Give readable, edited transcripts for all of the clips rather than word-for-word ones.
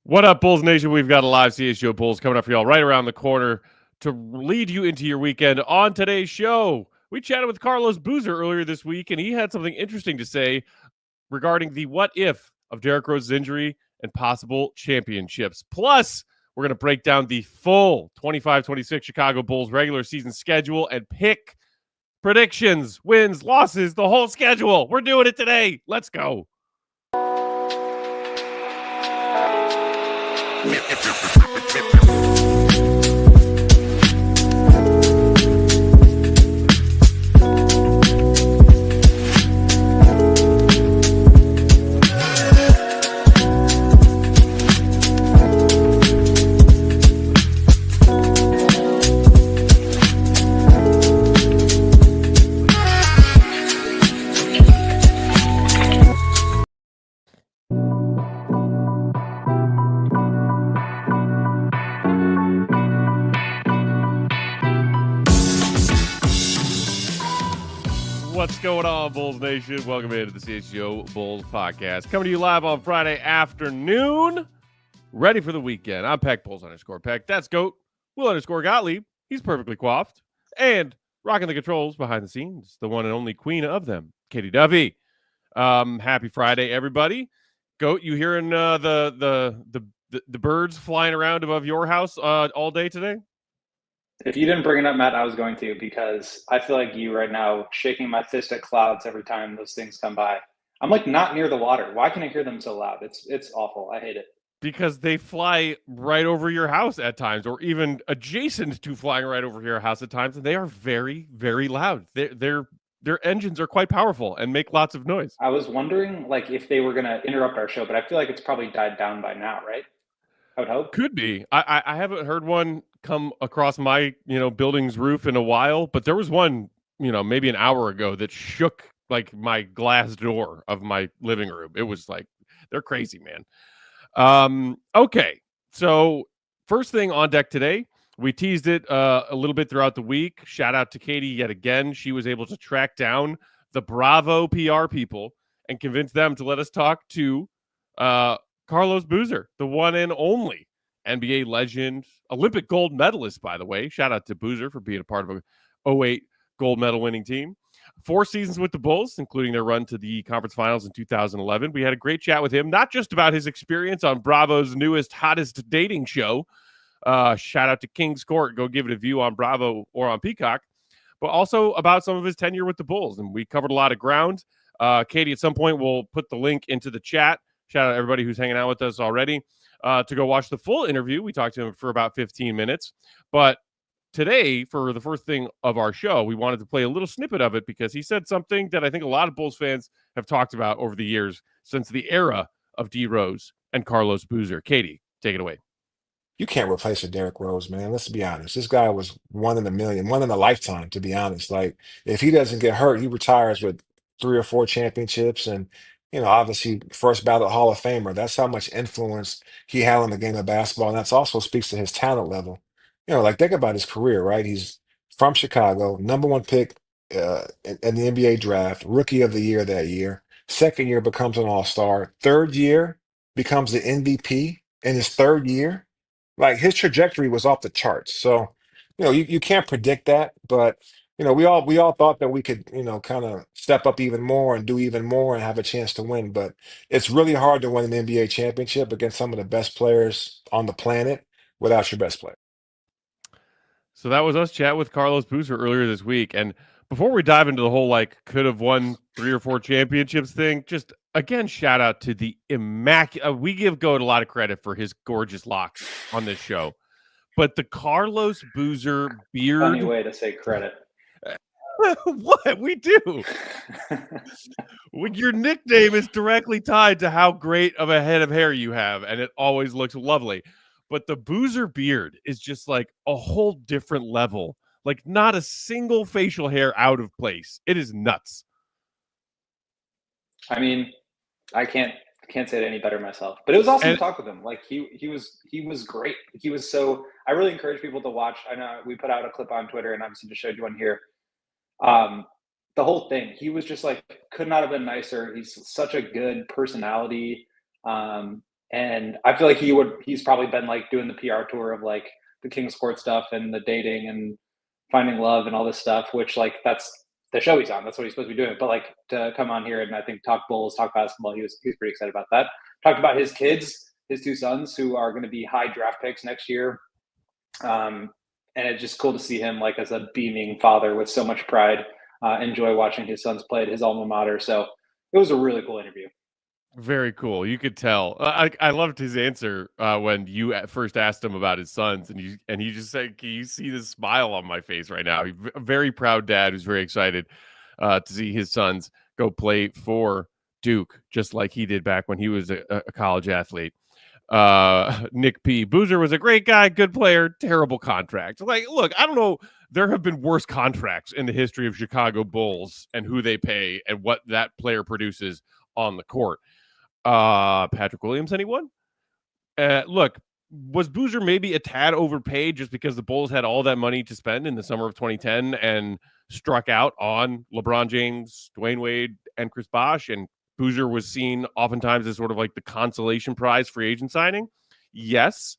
What up, Bulls Nation? We've got a live CHGO Bulls coming up for y'all right around the corner to lead you into your weekend. On today's show, we chatted with Carlos Boozer earlier this week, and he had something interesting to say regarding the what if of Derrick Rose's injury and possible championships. Plus, we're going to break down the full 25-26 Chicago Bulls regular season schedule and pick predictions, wins, losses, the whole schedule. We're doing it today. Let's go. What's going on, Bulls Nation? Welcome into the CHGO Bulls podcast. Coming to you live on Friday afternoon. Ready for the weekend. I'm Peck Bulls_Peck. That's Goat. Will_Gottlieb. He's perfectly coiffed. And rocking the controls behind the scenes, the one and only queen of them, Katie Duffy. Happy Friday, everybody. Goat, you hearing the birds flying around above your house all day today? If you didn't bring it up, Matt, I was going to, because I feel like you right now shaking my fist at clouds every time those things come by. I'm like not near the water. Why can I hear them so loud? It's awful. I hate it. Because they fly right over your house at times, or even adjacent to flying right over your house at times, and they are very, very loud. Their engines are quite powerful and make lots of noise. I was wondering like if they were going to interrupt our show, but I feel like it's probably died down by now, right? I would hope. Could be. I haven't heard one come across my building's roof in a while, but there was one maybe an hour ago that shook like my glass door of my living room. It was like they're crazy, man. Okay, so first thing on deck today, we teased it a little bit throughout the week. Shout out to Katie yet again. She was able to track down the Bravo PR people and convince them to let us talk to Carlos Boozer, the one and only NBA legend, Olympic gold medalist, by the way. Shout out to Boozer for being a part of a 08 gold medal winning team. 4 seasons with the Bulls, including their run to the conference finals in 2011. We had a great chat with him, not just about his experience on Bravo's newest, hottest dating show. Shout out to King's Court. Go give it a view on Bravo or on Peacock. But also about some of his tenure with the Bulls. And we covered a lot of ground. Katie, at some point, we'll put the link into the chat. Shout out to everybody who's hanging out with us already to go watch the full interview. We talked to him for about 15 minutes. But today, for the first thing of our show, we wanted to play a little snippet of it because he said something that I think a lot of Bulls fans have talked about over the years since the era of D. Rose and Carlos Boozer. Katie, take it away. You can't replace a Derrick Rose, man. Let's be honest. This guy was one in a million, one in a lifetime, to be honest. Like, if he doesn't get hurt, he retires with 3 or 4 championships and, obviously first ballot Hall of Famer. That's how much influence he had on the game of basketball. And that's also speaks to his talent level. Like think about his career, right? He's from Chicago, #1 pick in the NBA draft, rookie of the year that year. Second year becomes an all-star. Third year becomes the MVP in his third year. Like his trajectory was off the charts. So, you can't predict that, but we all thought that we could, kind of step up even more and do even more and have a chance to win. But it's really hard to win an NBA championship against some of the best players on the planet without your best player. So that was us chat with Carlos Boozer earlier this week. And before we dive into the whole could have won 3 or 4 championships thing, just again, shout out to the immaculate. We give Goat a lot of credit for his gorgeous locks on this show, but the Carlos Boozer beard. Funny way to say credit. What we do. Your nickname is directly tied to how great of a head of hair you have, and it always looks lovely. But the Boozer beard is just like a whole different level. Like not a single facial hair out of place. It is nuts. I mean, I can't say it any better myself. But it was awesome to talk with him. Like he was great. He was so. I really encourage people to watch. I know we put out a clip on Twitter, and obviously just showed you one here. The whole thing. He was just like could not have been nicer. He's such a good personality. And I feel like he's probably been like doing the PR tour of like the King's Court stuff and the dating and finding love and all this stuff, which like that's the show he's on. That's what he's supposed to be doing. But like to come on here and I think talk Bulls, talk basketball, he was pretty excited about that. Talked about his kids, his two sons who are going to be high draft picks next year. And it's just cool to see him like as a beaming father with so much pride, enjoy watching his sons play at his alma mater. So it was a really cool interview. Very cool. You could tell. I loved his answer when you first asked him about his sons, and he just said, "Can you see the smile on my face right now?" He's a very proud dad who's very excited to see his sons go play for Duke, just like he did back when he was a college athlete. Nick P. Boozer was a great guy, good player, terrible contract. Like, look, I don't know. There have been worse contracts in the history of Chicago Bulls and who they pay and what that player produces on the court. Patrick Williams, anyone? Look, was Boozer maybe a tad overpaid just because the Bulls had all that money to spend in the summer of 2010 and struck out on LeBron James, Dwayne Wade, and Chris Bosh, and Boozer was seen oftentimes as sort of like the consolation prize free agent signing? Yes.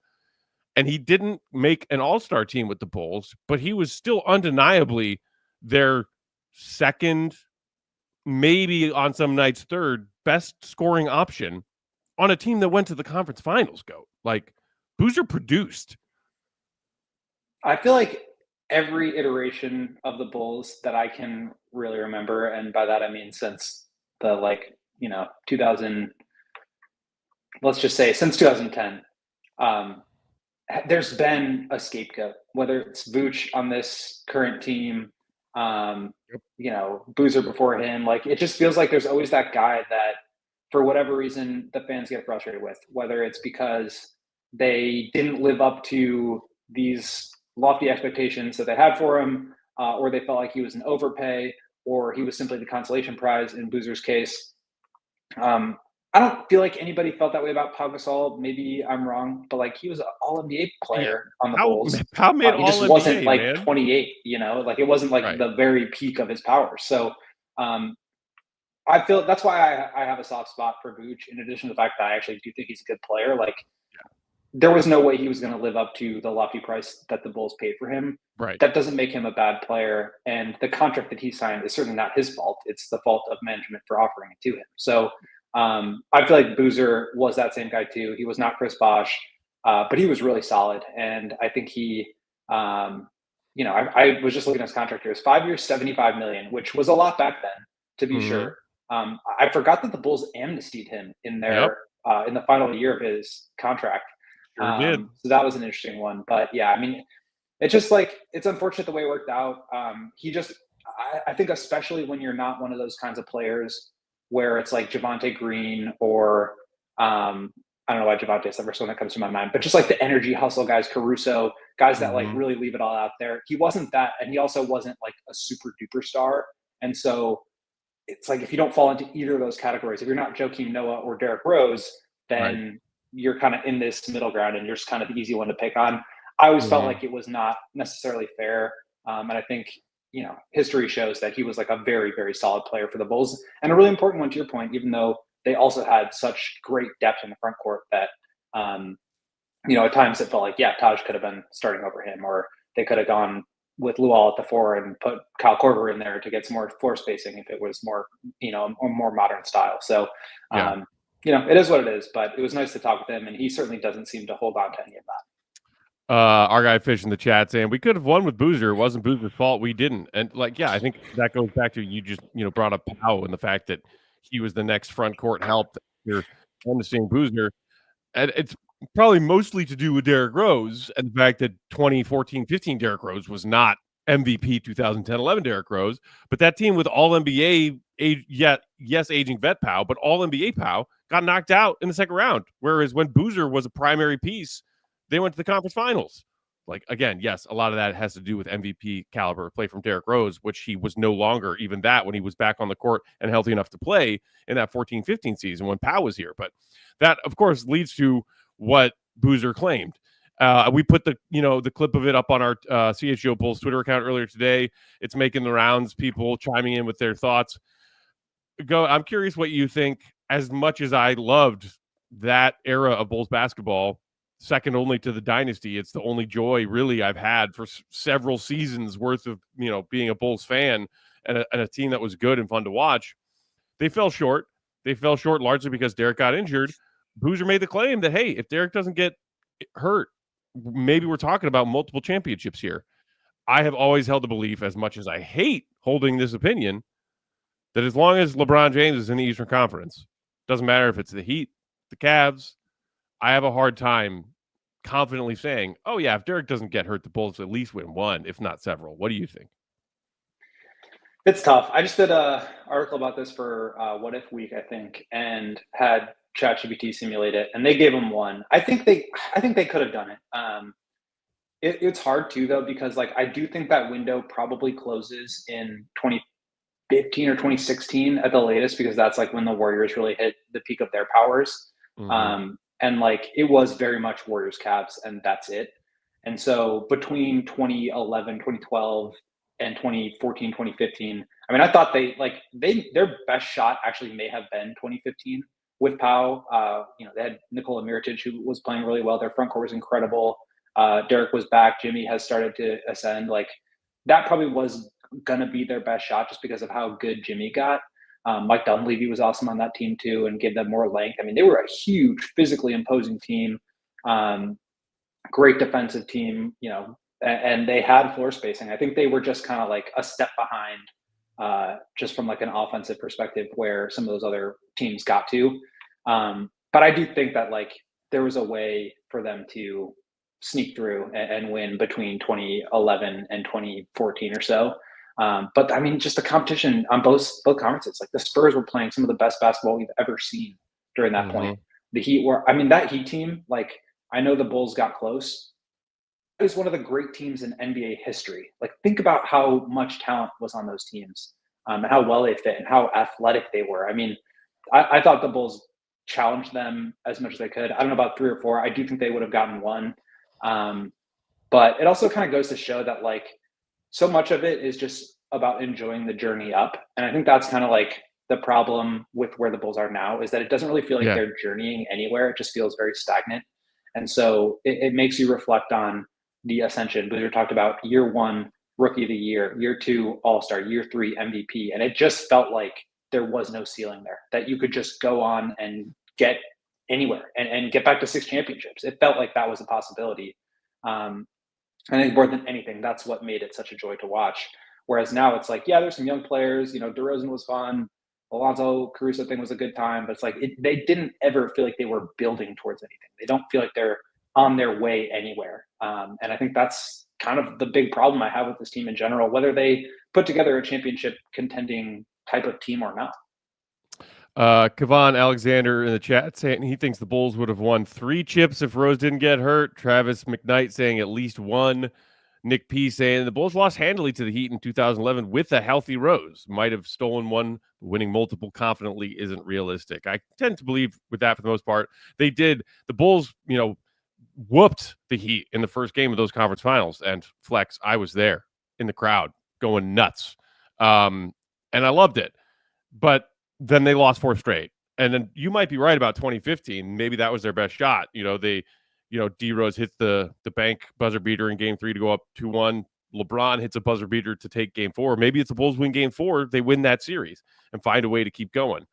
And he didn't make an all-star team with the Bulls, but he was still undeniably their second, maybe on some nights third best scoring option on a team that went to the conference finals. Like, Boozer produced. I feel like every iteration of the Bulls that I can really remember, and by that I mean since the 2000, let's just say since 2010, there's been a scapegoat, whether it's Vooch on this current team, Boozer before him. Like, it just feels like there's always that guy that for whatever reason the fans get frustrated with, whether it's because they didn't live up to these lofty expectations that they had for him, or they felt like he was an overpay, or he was simply the consolation prize in Boozer's case. I don't feel like anybody felt that way about Pau Gasol. Maybe I'm wrong, but like he was an All-NBA player on the Bulls. Pau made he just All-NBA, wasn't like man. 28, like it wasn't like the very peak of his powers. So I feel that's why I have a soft spot for Vooch, in addition to the fact that I actually do think he's a good player. Like, there was no way he was going to live up to the lofty price that the Bulls paid for him. Right. That doesn't make him a bad player. And the contract that he signed is certainly not his fault. It's the fault of management for offering it to him. So I feel like Boozer was that same guy too. He was not Chris Bosh, but he was really solid. And I think he, I was just looking at his contract here. It was 5 years, $75 million, which was a lot back then, to be sure. I forgot that the Bulls amnestied him in their in the final year of his contract. Did. So that was an interesting one. But yeah, I mean, it's just like, it's unfortunate the way it worked out. I think especially when you're not one of those kinds of players where it's like Javonte Green or I don't know why Javonte is the first one that comes to my mind, but just like the energy hustle guys, Caruso, guys that like really leave it all out there. He wasn't that, and he also wasn't like a super duper star. And so it's like, if you don't fall into either of those categories, if you're not Joakim Noah or Derrick Rose, then you're kind of in this middle ground and you're just kind of the easy one to pick on. I always felt like it was not necessarily fair. And I think, history shows that he was like a very, very solid player for the Bulls, and a really important one to your point, even though they also had such great depth in the front court that, at times it felt like, Taj could have been starting over him, or they could have gone with Luol at the 4 and put Kyle Korver in there to get some more floor spacing if it was more, a more modern style. So, it is what it is, but it was nice to talk with him, and he certainly doesn't seem to hold on to any of that. Our guy Fish in the chat saying we could have won with Boozer. It wasn't Boozer's fault. We didn't. And I think that goes back to, you just, brought up Powell and the fact that he was the next front court help. You're understanding Boozer. And it's probably mostly to do with Derrick Rose and the fact that 2014-15 Derrick Rose was not MVP 2010-11 Derrick Rose, but that team with all NBA, aging vet Powell, but all NBA Powell got knocked out in the second round. Whereas when Boozer was a primary piece, they went to the conference finals. Like, again, yes, a lot of that has to do with MVP caliber play from Derrick Rose, which he was no longer even that when he was back on the court and healthy enough to play in that 14-15 season when Powell was here. But that, of course, leads to what Boozer claimed. We put the clip of it up on our CHGO Bulls Twitter account earlier today. It's making the rounds, people chiming in with their thoughts. I'm curious what you think. As much as I loved that era of Bulls basketball, second only to the dynasty. It's the only joy really I've had for several seasons worth of, being a Bulls fan and a team that was good and fun to watch. They fell short. They fell short largely because Derrick got injured. Boozer made the claim that, hey, if Derrick doesn't get hurt, maybe we're talking about multiple championships here. I have always held the belief, as much as I hate holding this opinion, that as long as LeBron James is in the Eastern Conference, doesn't matter if it's the Heat, the Cavs, I have a hard time confidently saying, oh, yeah, if Derrick doesn't get hurt, the Bulls at least win one, if not several. What do you think? It's tough. I just did an article about this for What If Week, I think, and had ChatGPT simulate it, and they gave them one. I think they could have done it. It's hard too, though, because I do think that window probably closes in 2015 or 2016 at the latest, because that's when the Warriors really hit the peak of their powers. Mm-hmm. And it was very much Warriors Cavs, and that's it. And so between 2011, 2012, and 2014, 2015, I mean, I thought their best shot actually may have been 2015 with Pau. They had Nikola Mirotic, who was playing really well. Their front court was incredible. Derrick was back. Jimmy has started to ascend. That probably was going to be their best shot just because of how good Jimmy got. Mike Dunleavy was awesome on that team too and gave them more length. I mean, they were a huge, physically imposing team, great defensive team, and they had floor spacing. I think they were just kind of a step behind just from an offensive perspective where some of those other teams got to. But I do think that there was a way for them to sneak through and win between 2011 and 2014 or so. But I mean, just the competition on both conferences, the Spurs were playing some of the best basketball we've ever seen during that point. The Heat that Heat team, I know the Bulls got close. It was one of the great teams in NBA history. Think about how much talent was on those teams, and how well they fit and how athletic they were. I mean, I thought the Bulls challenged them as much as they could. I don't know about 3 or 4. I do think they would have gotten one. But it also kind of goes to show that so much of it is just about enjoying the journey up. And I think that's kind of the problem with where the Bulls are now, is that it doesn't really feel like they're journeying anywhere. It just feels very stagnant. And so it makes you reflect on the ascension. Boozer talked about year 1, rookie of the year, year 2, all-star, year 3, MVP. And it just felt like there was no ceiling there, that you could just go on and get anywhere and get back to 6 championships. It felt like that was a possibility. I think more than anything, that's what made it such a joy to watch. Whereas now it's there's some young players, DeRozan was fun. Alonzo Caruso thing was a good time, but it's they didn't ever feel like they were building towards anything. They don't feel like they're on their way anywhere. And I think that's kind of the big problem I have with this team in general, whether they put together a championship contending type of team or not. Kevon Alexander in the chat saying he thinks the Bulls would have won 3 chips if Rose didn't get hurt. Travis McKnight saying at least 1. Nick P saying the Bulls lost handily to the Heat in 2011 with a healthy Rose. Might have stolen one. Winning multiple confidently isn't realistic. I tend to believe with that for the most part. They did. The Bulls, whooped the Heat in the first game of those conference finals. And Flex, I was there in the crowd going nuts. And I loved it. But then they lost 4 straight. And then you might be right about 2015. Maybe that was their best shot. D Rose hits the bank buzzer beater in game 3 to go up 2-1. LeBron hits a buzzer beater to take game 4. Maybe it's the Bulls win game 4. They win that series and find a way to keep going.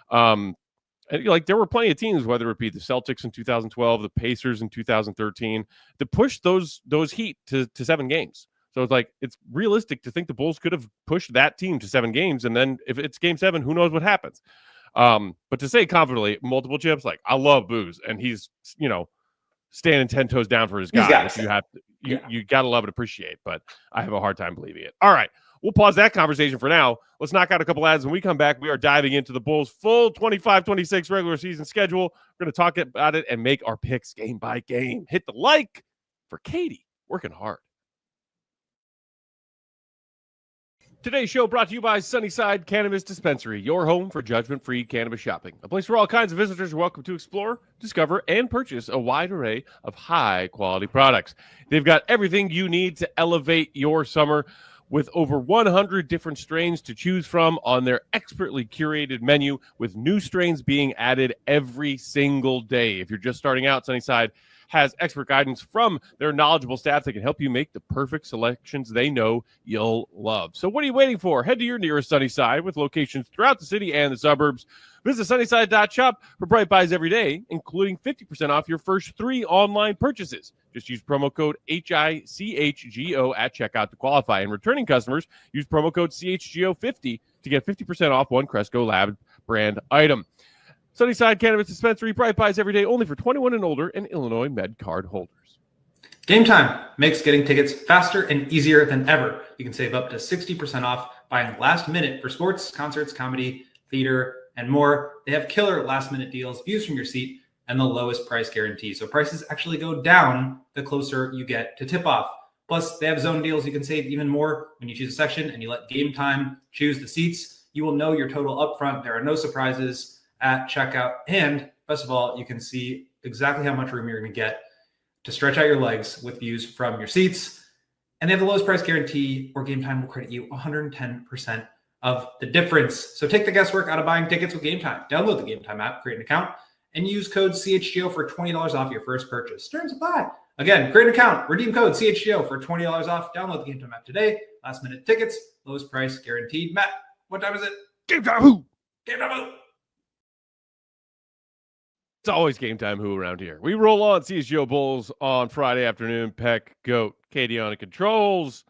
And there were plenty of teams, whether it be the Celtics in 2012, the Pacers in 2013, that pushed those Heat to 7 games. So it's realistic to think the Bulls could have pushed that team to 7 games. And then if it's game 7, who knows what happens? But to say confidently, multiple chips, I love Booze. And he's, standing 10 toes down for his guy. You got to love and appreciate, but I have a hard time believing it. All right. We'll pause that conversation for now. Let's knock out a couple ads. When we come back, we are diving into the Bulls' full 25-26 regular season schedule. We're going to talk about it and make our picks game by game. Hit the like for Katie, working hard. Today's show brought to you by Sunnyside Cannabis Dispensary, your home for judgment-free cannabis shopping. A place where all kinds of visitors are welcome to explore, discover, and purchase a wide array of high-quality products. They've got everything you need to elevate your summer, with over 100 different strains to choose from on their expertly curated menu, with new strains being added every single day. If you're just starting out, Sunnyside has expert guidance from their knowledgeable staff that can help you make the perfect selections they know you'll love. So what are you waiting for? Head to your nearest Sunnyside with locations throughout the city and the suburbs. Visit sunnyside.shop for Bright Buys every day, including 50% off your first 3 online purchases. Just use promo code HICHGO at checkout to qualify. And returning customers, use promo code CHGO50 to get 50% off one Cresco Lab brand item. Sunnyside Cannabis Dispensary, Bright Buys every day, only for 21 and older and Illinois Med card holders. Game Time makes getting tickets faster and easier than ever. You can save up to 60% off buying last minute for sports, concerts, comedy, theater, and more. They have killer last minute deals, views from your seat, and the lowest price guarantee. So prices actually go down the closer you get to tip off. Plus, they have zone deals. You can save even more when you choose a section and you let Game Time choose the seats. You will know your total upfront. There are no surprises at checkout. And best of all, you can see exactly how much room you're going to get to stretch out your legs with views from your seats. And they have the lowest price guarantee, or Game Time will credit you 110% of the difference. So take the guesswork out of buying tickets with Game Time. Download the Game Time app, create an account, and use code CHGO for $20 off your first purchase. Terms apply. Again, create an account, redeem code CHGO for $20 off. Download the Game Time app today. Last minute tickets, lowest price guaranteed. Matt, what time is it? Game Time Who? Game Time Who? It's always Game Time Who around here. We roll on CHGO Bulls on Friday afternoon. Peck, Goat, Katie on the controls,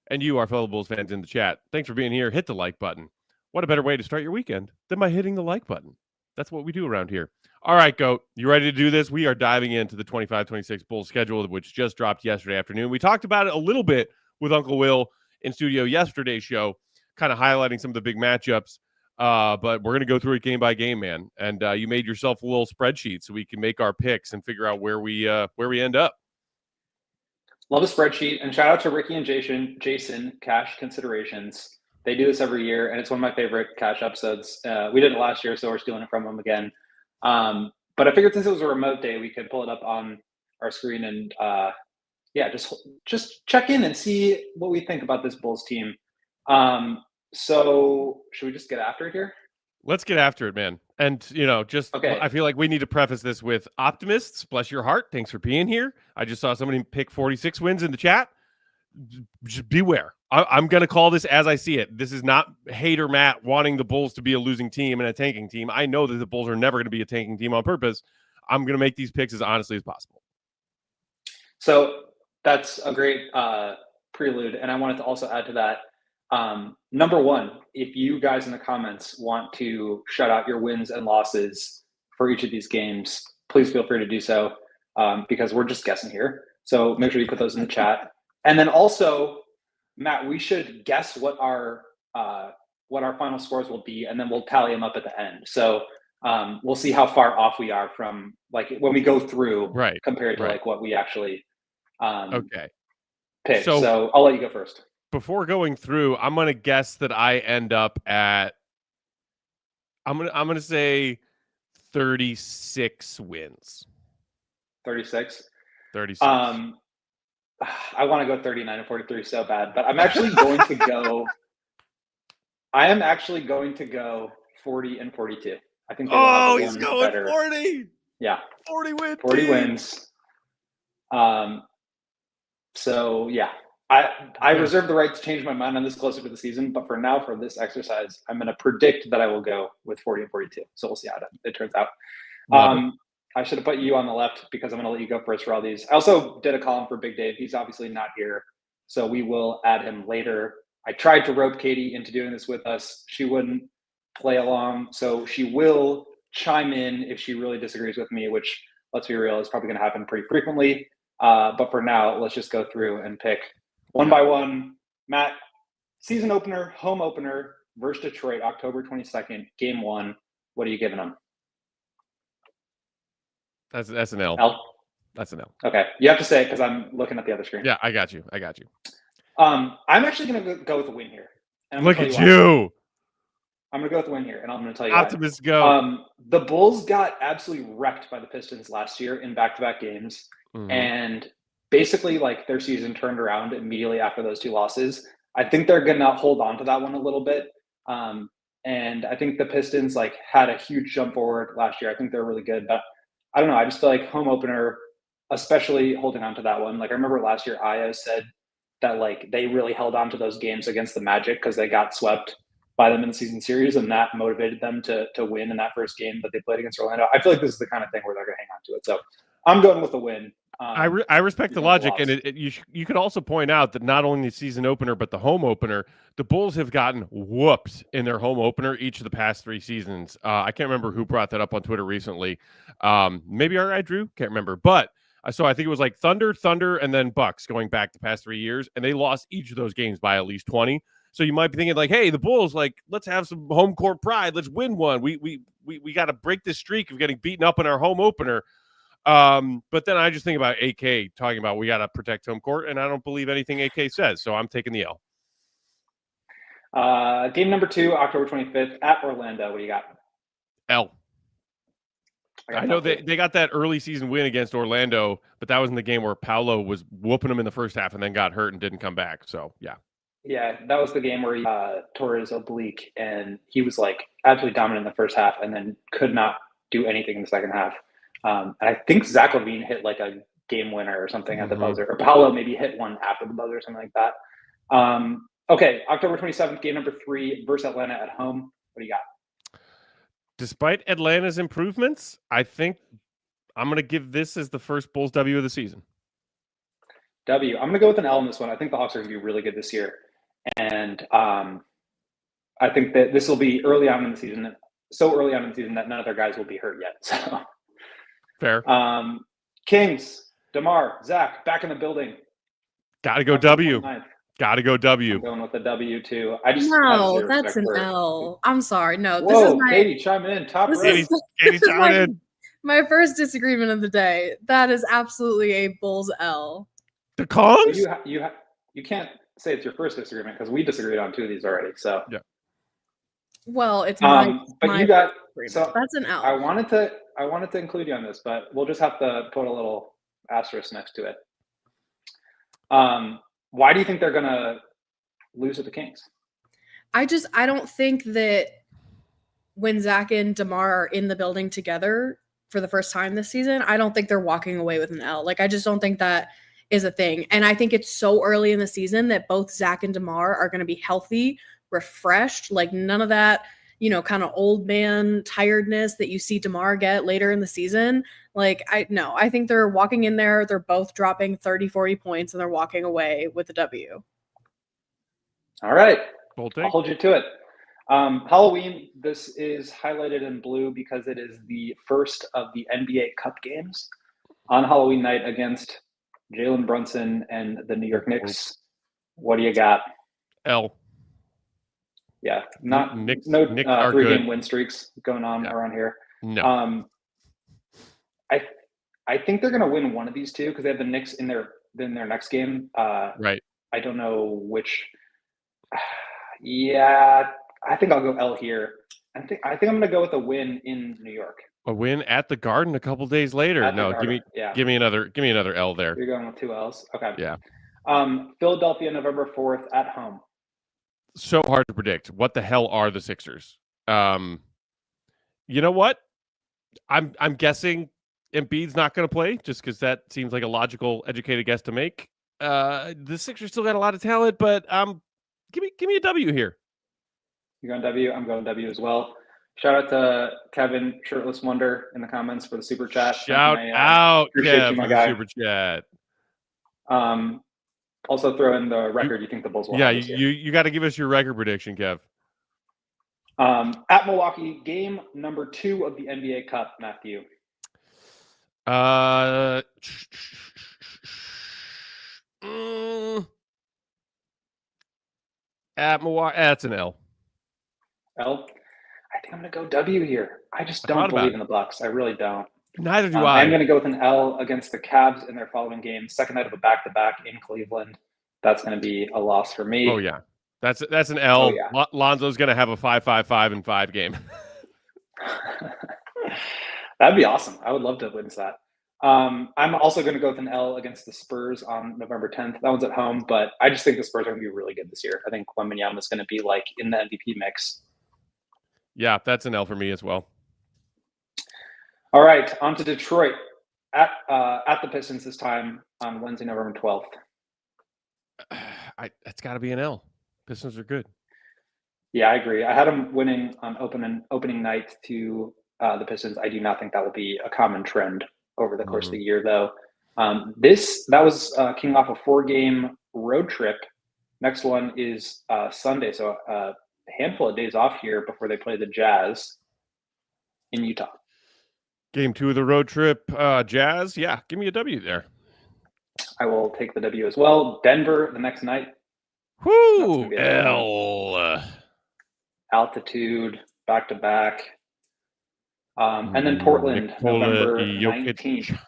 and you, our fellow Bulls fans in the chat. Thanks for being here. Hit the like button. What a better way to start your weekend than by hitting the like button. That's what we do around here. All right, Goat, you ready to do this? We are diving into the 25-26 Bulls schedule, which just dropped yesterday afternoon. We talked about it a little bit with Uncle Will in studio yesterday's show, kind of highlighting some of the big matchups. But we're going to go through it game by game, man. And you made yourself a little spreadsheet so we can make our picks and figure out where we end up. Love a spreadsheet. And shout out to Ricky and Jason, Cash Considerations. They do this every year, and it's one of my favorite Cash episodes. We did it last year, so we're stealing it from them again. But I figured since it was a remote day, we could pull it up on our screen and, just check in and see what we think about this Bulls team. So should we just get after it here? Let's get after it, man. And, okay. I feel like we need to preface this with optimists. Bless your heart. Thanks for being here. I just saw somebody pick 46 wins in the chat. Just beware. I'm going to call this as I see it. This is not hater Matt wanting the Bulls to be a losing team and a tanking team. I know that the Bulls are never going to be a tanking team on purpose. I'm going to make these picks as honestly as possible. So that's a great prelude. And I wanted to also add to that. Number one, if you guys in the comments want to shout out your wins and losses for each of these games, please feel free to do so, because we're just guessing here. So make sure you put those in the chat. And then also, Matt, we should guess what our final scores will be, and then we'll tally them up at the end. So we'll see how far off we are from like when we go through, compared to like what we actually pick. So I'll let you go first. Before going through, I'm going to guess that I end up at I'm going to say 36 wins. 36. 36. I want to go 39 and 43 so bad, but I'm actually going to go. I am actually going to go 40 and 42. I think. He's going better. 40. Yeah. 40 wins. 40 wins. So yeah, I reserve the right to change my mind on this closer to the season, but for now, for this exercise, I'm going to predict that I will go with 40 and 42. So we'll see how it turns out. I should have put you on the left because I'm going to let you go first for all these. I also did a column for Big Dave. He's obviously not here, so we will add him later. I tried to rope Katie into doing this with us. She wouldn't play along, so she will chime in if she really disagrees with me, which, let's be real, is probably going to happen pretty frequently. But for now, let's just go through and pick one by one. Matt, season opener, home opener versus Detroit, October 22nd, game 1. What are you giving them? That's an L. L? That's an L. Okay. You have to say it because I'm looking at the other screen. Yeah, I got you. I'm actually going to go with a win here. And look at you. I'm going to go with a win here, and I'm going to tell you Optimist go. The Bulls got absolutely wrecked by the Pistons last year in back-to-back games. Mm-hmm. And basically, like, their season turned around immediately after those two losses. I think they're going to hold on to that one a little bit. And I think the Pistons like had a huge jump forward last year. I think they're really good, but I don't know. I just feel like home opener, especially holding on to that one. Like I remember last year, Io said that like they really held on to those games against the Magic because they got swept by them in the season series, and that motivated them to win in that first game that they played against Orlando. I feel like this is the kind of thing where they're going to hang on to it. So I'm going with the win. I respect the logic, and you could also point out that not only the season opener but the home opener, the Bulls have gotten whooped in their home opener each of the past 3 seasons. I can't remember who brought that up on Twitter recently. Maybe our guy Drew, can't remember, but so I think it was like Thunder, and then Bucks going back the past 3 years, and they lost each of those games by at least 20. So you might be thinking like, hey, the Bulls, like, let's have some home court pride. Let's win one. We got to break this streak of getting beaten up in our home opener. But then I just think about AK talking about we got to protect home court, and I don't believe anything AK says. So I'm taking the L. Game number 2, October 25th at Orlando. What do you got? L. I know they got that early season win against Orlando, but that was in the game where Paolo was whooping them in the first half and then got hurt and didn't come back. So, yeah. Yeah, that was the game where he tore his oblique, and he was like absolutely dominant in the first half and then could not do anything in the second half. And I think Zach LaVine hit like a game winner or something at the buzzer, or Paolo maybe hit one after the buzzer or something like that. Okay, October 27th, game number 3 versus Atlanta at home. What do you got? Despite Atlanta's improvements, I think I'm going to give this as the first Bulls W of the season. W. I'm going to go with an L in this one. I think the Hawks are going to be really good this year. And I think that this will be early on in the season, so early on in the season that none of their guys will be hurt yet. So fair. Kings, DeMar, Zach, back in the building. Got to go W. Got to go W. I'm going with the W too. No, that's an L. I'm sorry. No, this is my Katie, chime in. Top Katie, chime in. My first disagreement of the day. That is absolutely a Bulls L. The Kongs? You can't say it's your first disagreement because we disagreed on 2 of these already. So yeah. Well, it's but you got so that's an L. I wanted to include you on this, but we'll just have to put a little asterisk next to it. Why do you think they're gonna lose to the Kings? I don't think that when Zach and DeMar are in the building together for the first time this season, I don't think they're walking away with an L. Like, I just don't think that is a thing. And I think it's so early in the season that both Zach and DeMar are going to be healthy, refreshed, like none of that, kind of old man tiredness that you see DeMar get later in the season. Like, I think they're walking in there. They're both dropping 30, 40 points and they're walking away with a W. All right. Bold I'll hold you to it. Halloween, this is highlighted in blue because it is the first of the NBA Cup games on Halloween night against Jalen Brunson and the New York Knicks. What do you got? L. Yeah, no Knicks 3-game win streaks going on around here. No. I think they're going to win one of these 2 because they have the Knicks in their next game. Right. I don't know which. Yeah, I think I'll go L here. I think I'm going to go with a win in New York. A win at the Garden a couple days later. No, give me another L there. You're going with 2 L's. Okay. Yeah. Philadelphia, November 4th at home. So hard to predict. What the hell are the Sixers? You know what? I'm guessing Embiid's not going to play just because that seems like a logical, educated guess to make. The Sixers still got a lot of talent, but give me a W here. You're going W. I'm going W as well. Shout out to Kevin Shirtless Wonder in the comments for the super chat. Shout out, Kev, for the super chat. Also throw in the record you think the Bulls will have this year. You got to give us your record prediction, Kev. At Milwaukee, game number 2 of the NBA Cup, Matthew. At Milwaukee, that's an L. L? I think I'm going to go W here. I just don't believe in the Bucks. I really don't. Neither do I. I'm going to go with an L against the Cavs in their following game. Second night of a back-to-back in Cleveland. That's going to be a loss for me. Oh, yeah. That's an L. Oh, yeah. Lonzo's going to have a 5-5-5-5 game. That'd be awesome. I would love to witness that. I'm also going to go with an L against the Spurs on November 10th. That one's at home, but I just think the Spurs are going to be really good this year. I think Wembanyama is going to be like in the MVP mix. Yeah, that's an L for me as well. All right, on to Detroit at the Pistons this time on Wednesday, November 12th. It's got to be an L. Pistons are good. Yeah, I agree. I had them winning on opening night to the Pistons. I do not think that will be a common trend over the course of the year, though. That was kicking off a 4-game road trip. Next one is Sunday, so a handful of days off here before they play the Jazz in Utah. Game 2 of the road trip, Jazz. Yeah, give me a W there. I will take the W as well. Denver the next night. Whoo, L. Altitude, back-to-back. And then Portland, November 19th.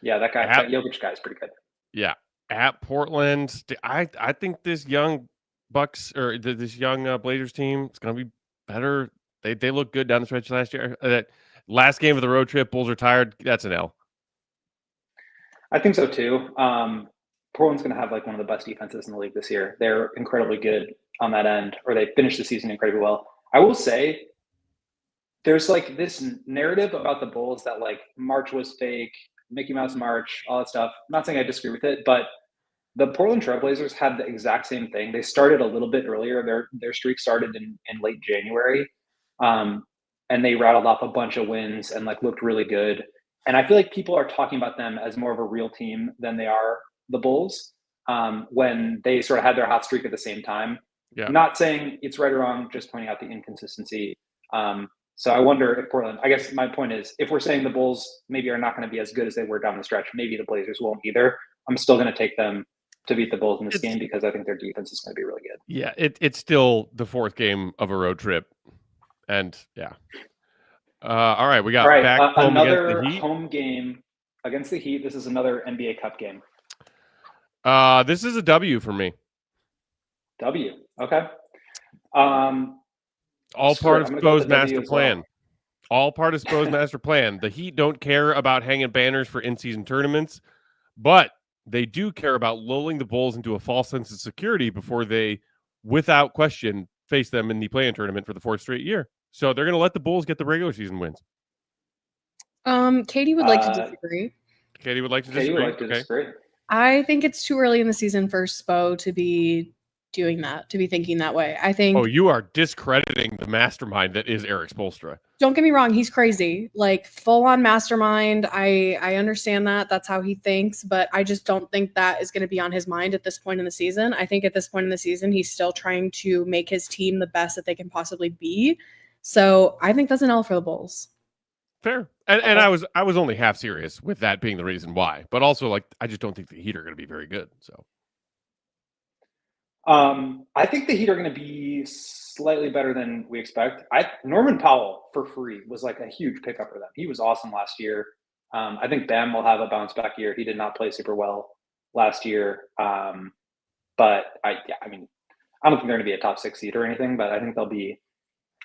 Yeah, that Jokic guy is pretty good. Yeah, at Portland. I think this young Bucks or this young Blazers team is going to be better. They look good down the stretch last year. That last game of the road trip, Bulls are tired. That's an L. I think so too. Portland's going to have like one of the best defenses in the league this year. They're incredibly good on that end, or they finished the season incredibly well. I will say there's like this narrative about the Bulls that like March was fake, Mickey Mouse March, all that stuff. I'm not saying I disagree with it, but the Portland Trailblazers had the exact same thing. They started a little bit earlier. Their streak started in late January. And they rattled off a bunch of wins and like looked really good. And I feel like people are talking about them as more of a real team than they are the Bulls when they sort of had their hot streak at the same time. Yeah. Not saying it's right or wrong, just pointing out the inconsistency. So I wonder if Portland, I guess my point is, if we're saying the Bulls maybe are not going to be as good as they were down the stretch, maybe the Blazers won't either. I'm still going to take them to beat the Bulls in this game because I think their defense is going to be really good. Yeah, it's still the 4th game of a road trip. And yeah. All right, we got back home another against the Heat. Home game against the Heat. This is another NBA Cup game. This is a W for me. W. Okay. All part of Spo's master plan. All part of Spo's master plan. The Heat don't care about hanging banners for in-season tournaments, but they do care about lulling the Bulls into a false sense of security before they, without question, face them in the play-in tournament for the 4th straight year. So they're going to let the Bulls get the regular season wins. Katie would like to disagree. Katie would like to disagree. I think it's too early in the season for Spo to be doing that, to be thinking that way. I think. Oh, you are discrediting the mastermind that is Eric Spoelstra. Don't get me wrong, he's crazy. Like full on mastermind. I understand that. That's how he thinks, but I just don't think that is going to be on his mind at this point in the season. I think at this point in the season, he's still trying to make his team the best that they can possibly be. So I think that's an L for the Bulls. Fair. And I was only half serious with that being the reason why, but also like I just don't think the Heat are going to be very good. So I think the Heat are going to be slightly better than we expect. Norman Powell for free was like a huge pickup for them. He was awesome last year. I think Bam will have a bounce back year. He did not play super well last year. But I don't think they're going to be a top 6 seed or anything, but I think they'll be.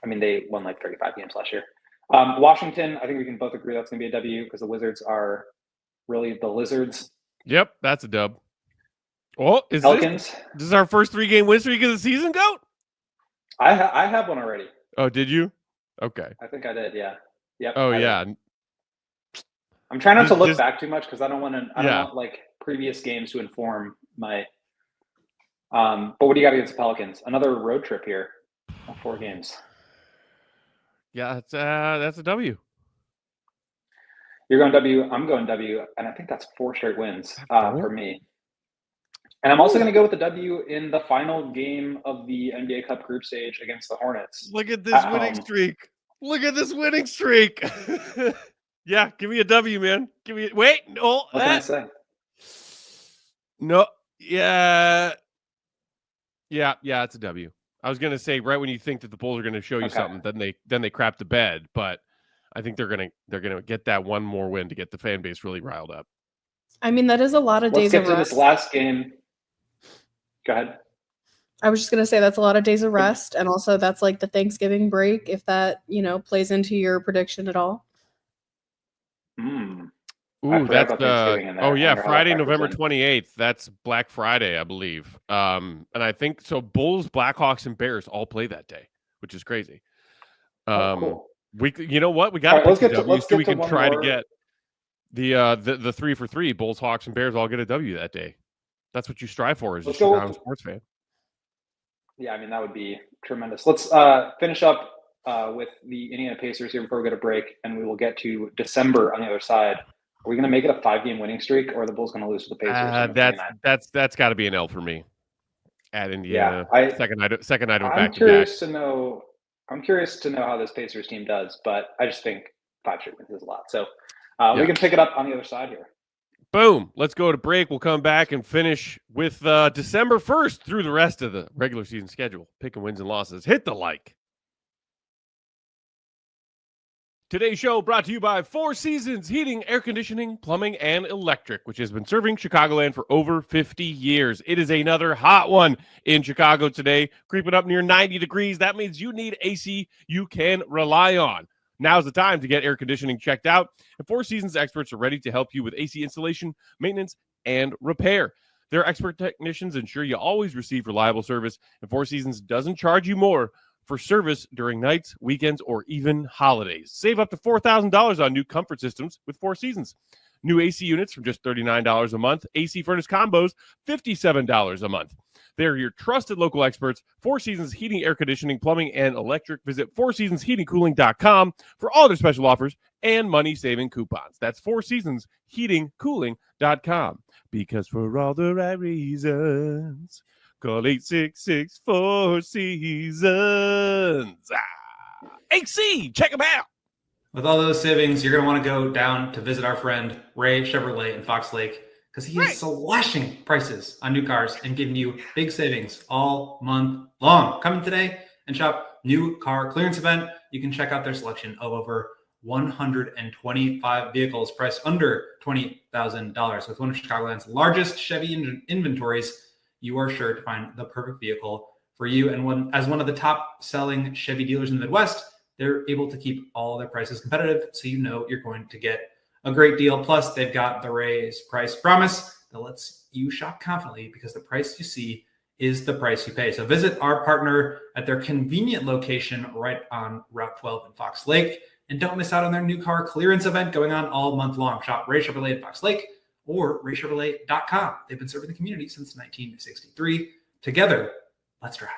I mean, they won like 35 games last year. Washington, I think we can both agree that's going to be a W because the Wizards are really the Lizards. Yep, that's a dub. Oh, Pelicans. This is our first 3-game win streak of the season, Goat? I have one already. Oh, did you? Okay. I think I did, yeah. Yep. Oh, yeah. I'm trying not to look back too much because I don't want like previous games to inform my but what do you got against the Pelicans? Another road trip here of 4 games. Yeah, that's a W. You're going W. I'm going W, and I think that's 4 straight wins for me. And I'm also going to go with the W in the final game of the NBA Cup group stage against the Hornets. Look at this winning streak. Look at this winning streak. Yeah, give me a W, man. Wait, no. What can I say? No, yeah, it's a W. I was gonna say right when you think that the Bulls are gonna show you something, then they crap the bed. But I think they're gonna get that one more win to get the fan base really riled up. I mean, that is a lot of days of rest. Let's get to this last game. Go ahead. I was just gonna say that's a lot of days of rest, and also that's like the Thanksgiving break. If that plays into your prediction at all. I Ooh, forgot that's about Thanksgiving in there. oh I yeah, wonder how that Friday, factors November in. 28th. That's Black Friday, I believe. And I think so Bulls, Blackhawks, and Bears all play that day, which is crazy. Oh, cool. You know what? We got All to right, pick a W let's so get we to can one try to more. get the 3 for 3 Bulls, Hawks, and Bears all get a W that day. That's what you strive for as a Let's go Chicago with- sports fan. Yeah, I mean, that would be tremendous. Let's finish up with the Indiana Pacers here before we go to break, and we will get to December on the other side. Are we going to make it a 5-game winning streak, or are the Bulls going to lose to the Pacers? on the 29th? That's got to be an L for me at Indiana. Yeah, Second night of I'm back to back. curious to know. I'm curious to know how this Pacers team does, but I just think 5 straight wins is a lot. So we can pick it up on the other side here. Boom. Let's go to break. We'll come back and finish with December 1st through the rest of the regular season schedule. Picking wins and losses. Hit the like. Today's show brought to you by Four Seasons Heating, Air Conditioning, Plumbing, and Electric, which has been serving Chicagoland for over 50 years. It is another hot one in Chicago today, creeping up near 90 degrees. That means you need AC you can rely on. Now's the time to get air conditioning checked out, and Four Seasons experts are ready to help you with AC installation, maintenance, and repair. Their expert technicians ensure you always receive reliable service, and Four Seasons doesn't charge you more for service during nights, weekends, or even holidays. Save up to $4,000 on new comfort systems with Four Seasons. New AC units from just $39 a month. AC furnace combos, $57 a month. They're your trusted local experts. Four Seasons Heating, Air Conditioning, Plumbing, and Electric. Visit fourseasonsheatingcooling.com for all their special offers and money-saving coupons. That's fourseasonsheatingcooling.com. Because for all the right reasons, call 866-4 Seasons. AC, check them out. With all those savings, you're going to want to go down to visit our friend Ray Chevrolet in Fox Lake, because he is slashing prices on new cars and giving you big savings all month long. Come in today and shop new car clearance event. You can check out their selection of over 125 vehicles priced under $20,000. With one of Chicagoland's largest Chevy inventories, you are sure to find the perfect vehicle for you. And as one of the top selling Chevy dealers in the Midwest, they're able to keep all their prices competitive, so you know you're going to get a great deal. Plus, they've got the Ray's Price Promise that lets you shop confidently, because the price you see is the price you pay. So visit our partner at their convenient location right on Route 12 in Fox Lake. And don't miss out on their new car clearance event going on all month long. Shop Ray Chevrolet at Fox Lake or raychevrolet.com. They've been serving the community since 1963. Together, let's drive.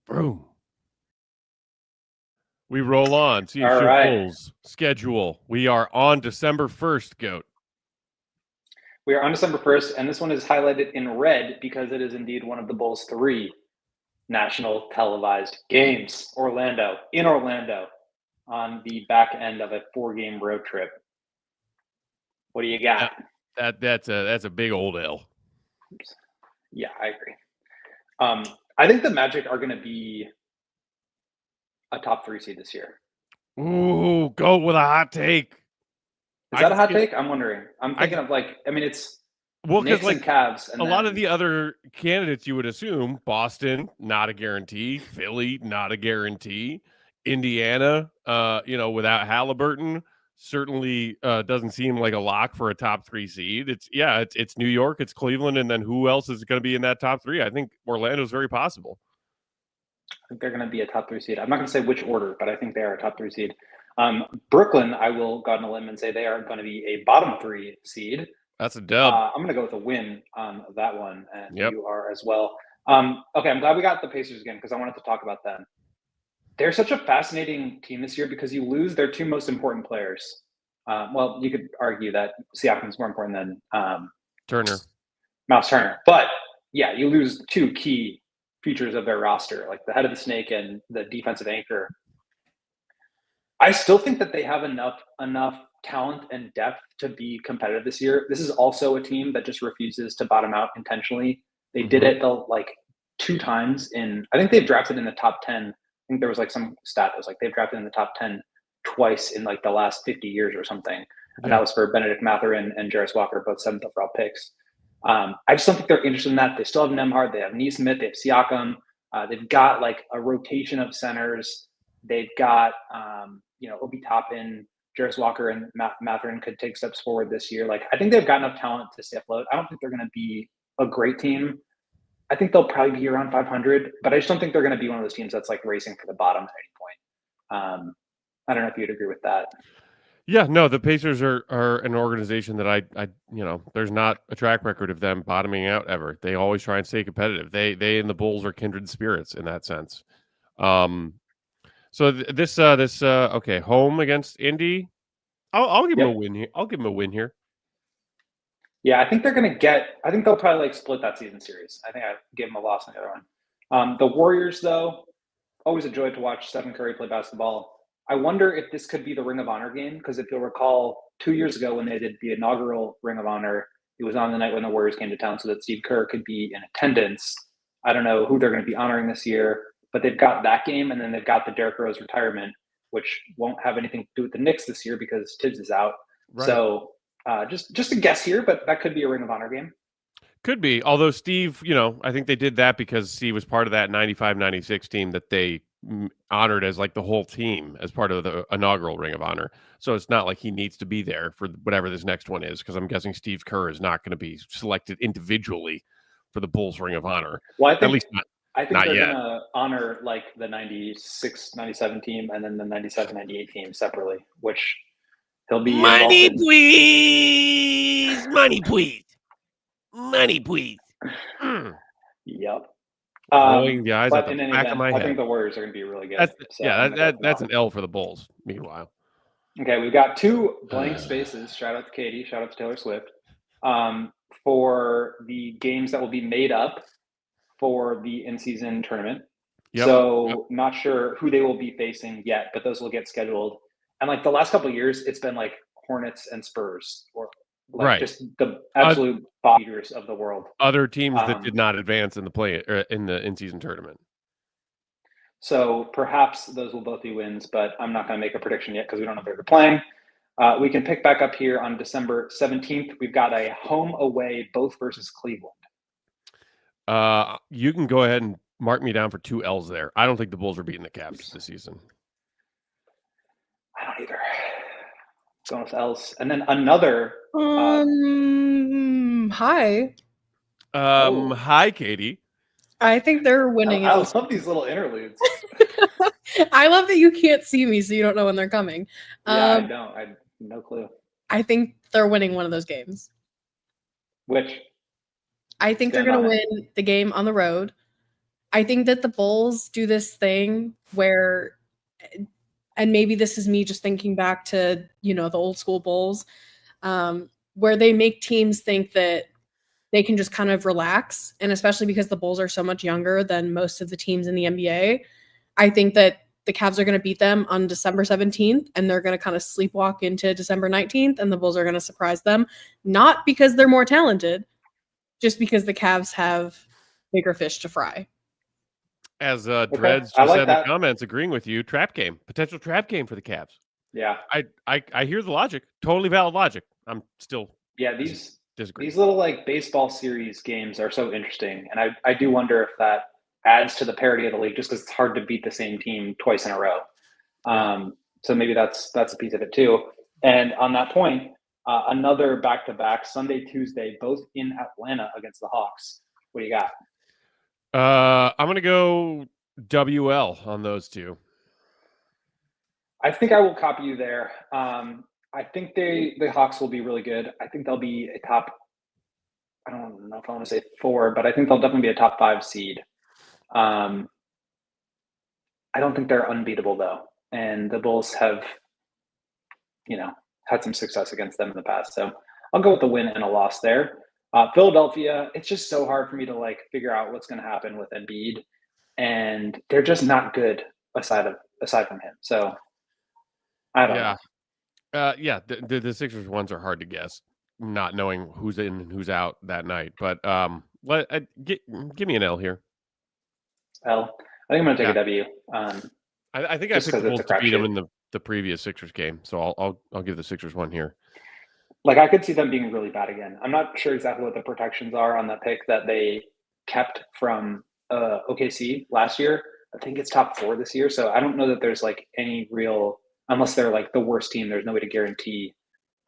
Boom. We roll on. CHGO Bulls schedule. We are on December 1st, Goat. We are on December 1st, and this one is highlighted in red because it is indeed one of the Bulls' 3 national televised games. In Orlando, on the back end of a 4-game road trip. What do you got? That's a big old L. Yeah, I agree. I think the Magic are going to be a top 3 seed this year. Ooh, go with a hot take. Is that a hot take? I'm wondering. I'm thinking of it's Knicks and Cavs. And a lot of the other candidates you would assume, Boston, not a guarantee. Philly, not a guarantee. Indiana, without Halliburton, certainly doesn't seem like a lock for a top 3 seed. It's New York, it's Cleveland, and then who else is going to be in that top 3? I think Orlando's very possible. I think they're going to be a top 3 seed. I'm not going to say which order, but I think they are a top 3 seed. Brooklyn, I will go on a limb and say they are going to be a bottom 3 seed. That's a dub. I'm going to go with a win on that one, and you are as well. Okay, I'm glad we got the Pacers again, because I wanted to talk about them. They're such a fascinating team this year because you lose their 2 most important players. Well, you could argue that Siakam's more important than Miles Turner. But, yeah, you lose 2 key features of their roster, like the head of the snake and the defensive anchor. I still think that they have enough talent and depth to be competitive this year. This is also a team that just refuses to bottom out intentionally. They did it 2 times I think they've drafted in the top 10. I think there was some stat that was they've drafted in the top 10 twice in the last 50 years or something. And that was for Benedict Mathurin and Jarris Walker, both 7th overall picks. I just don't think they're interested in that. They still have Nembhard, they have Nesmith, they have Siakam. They've got a rotation of centers. They've got Obi Toppin, Jarris Walker and Mathurin could take steps forward this year. Like, I think they've got enough talent to stay afloat. I don't think they're going to be a great team. I think they'll probably be around 500, but I just don't think they're going to be one of those teams that's like racing for the bottom at any point. I don't know if you'd agree with that. Yeah, no, the Pacers are an organization that I there's not a track record of them bottoming out ever. They always try and stay competitive. They and the Bulls are kindred spirits in that sense. So this okay, home against Indy. I'll give them a win here. I'll give them a win here. Yeah, I think they're going to I think they'll probably like split that season series. I think I give them a loss on the other one. The Warriors, though, always a joy to watch Stephen Curry play basketball. I wonder if this could be the Ring of Honor game, because if you'll recall, 2 years ago when they did the inaugural Ring of Honor, it was on the night when the Warriors came to town so that Steve Kerr could be in attendance. I don't know who they're going to be honoring this year, but they've got that game, and then they've got the Derrick Rose retirement, which won't have anything to do with the Knicks this year because Tibbs is out. Right. So just a guess here, but that could be a Ring of Honor game. Could be, although Steve, I think they did that because Steve was part of that 95-96 team that they honored as like the whole team as part of the inaugural Ring of Honor. So it's not like he needs to be there for whatever this next one is, because I'm guessing Steve Kerr is not going to be selected individually for the Bulls Ring of Honor. Well, at least I think not they're yet. going to honor like the 96-97 team and then the 97-98 team separately, which he'll be money, please, money, please. Money, please. Yep. Rolling the eyes at the back of my head. I think the Warriors are going to be really good. That's an L for the Bulls, meanwhile. Okay, we've got two blank spaces. Shout out to Katie. Shout out to Taylor Swift. For the games that will be made up for the in-season tournament. Yep. So not sure who they will be facing yet, but those will get scheduled. And like the last couple of years, it's been like Hornets and Spurs, or like just the absolute beaters of the world. Other teams that did not advance in the play or in the in-season tournament. So perhaps those will both be wins, but I'm not going to make a prediction yet because we don't know if they're playing. We can pick back up here on December 17th. We've got a home away, both versus Cleveland. You can go ahead and mark me down for 2 L's there. I don't think the Bulls are beating the Cavs this season. I don't either. Going with L's. And then another. Hi. Hi, Katie. I think they're winning. I love these little interludes. I love that you can't see me, so you don't know when they're coming. Yeah, I don't. I have no clue. I think they're winning one of those games. Which? I think they're going to win the game on the road. I think that the Bulls do this thing where, and maybe this is me just thinking back to, the old school Bulls, where they make teams think that they can just kind of relax. And especially because the Bulls are so much younger than most of the teams in the NBA, I think that the Cavs are going to beat them on December 17th, and they're going to kind of sleepwalk into December 19th, and the Bulls are going to surprise them. Not because they're more talented, just because the Cavs have bigger fish to fry. As Dreads just said in the comments, agreeing with you, potential trap game for the Cavs. Yeah. I hear the logic, totally valid logic. I'm still these little like baseball series games are so interesting, and I do wonder if that adds to the parity of the league, just because it's hard to beat the same team twice in a row. So maybe that's a piece of it too. And on that point, another back-to-back Sunday, Tuesday, both in Atlanta against the Hawks. What do you got? I'm gonna go WL on those two. I think I will copy you there. I think the Hawks will be really good. I think they'll be a top. I don't know if I want to say 4, but I think they'll definitely be a top 5 seed. I don't think they're unbeatable though, and the Bulls have, had some success against them in the past. So I'll go with the win and a loss there. Philadelphia, it's just so hard for me to like figure out what's going to happen with Embiid, and they're just not good aside from him. So I don't know. The Sixers ones are hard to guess, not knowing who's in and who's out that night. But give me an L here. L. I think I'm going to take a W. I think I picked the Bulls to beat them in the previous Sixers game, so I'll give the Sixers one here. Like, I could see them being really bad again. I'm not sure exactly what the protections are on that pick that they kept from OKC last year. I think it's top 4 this year, so I don't know that there's like any real unless they're like the worst team. There's no way to guarantee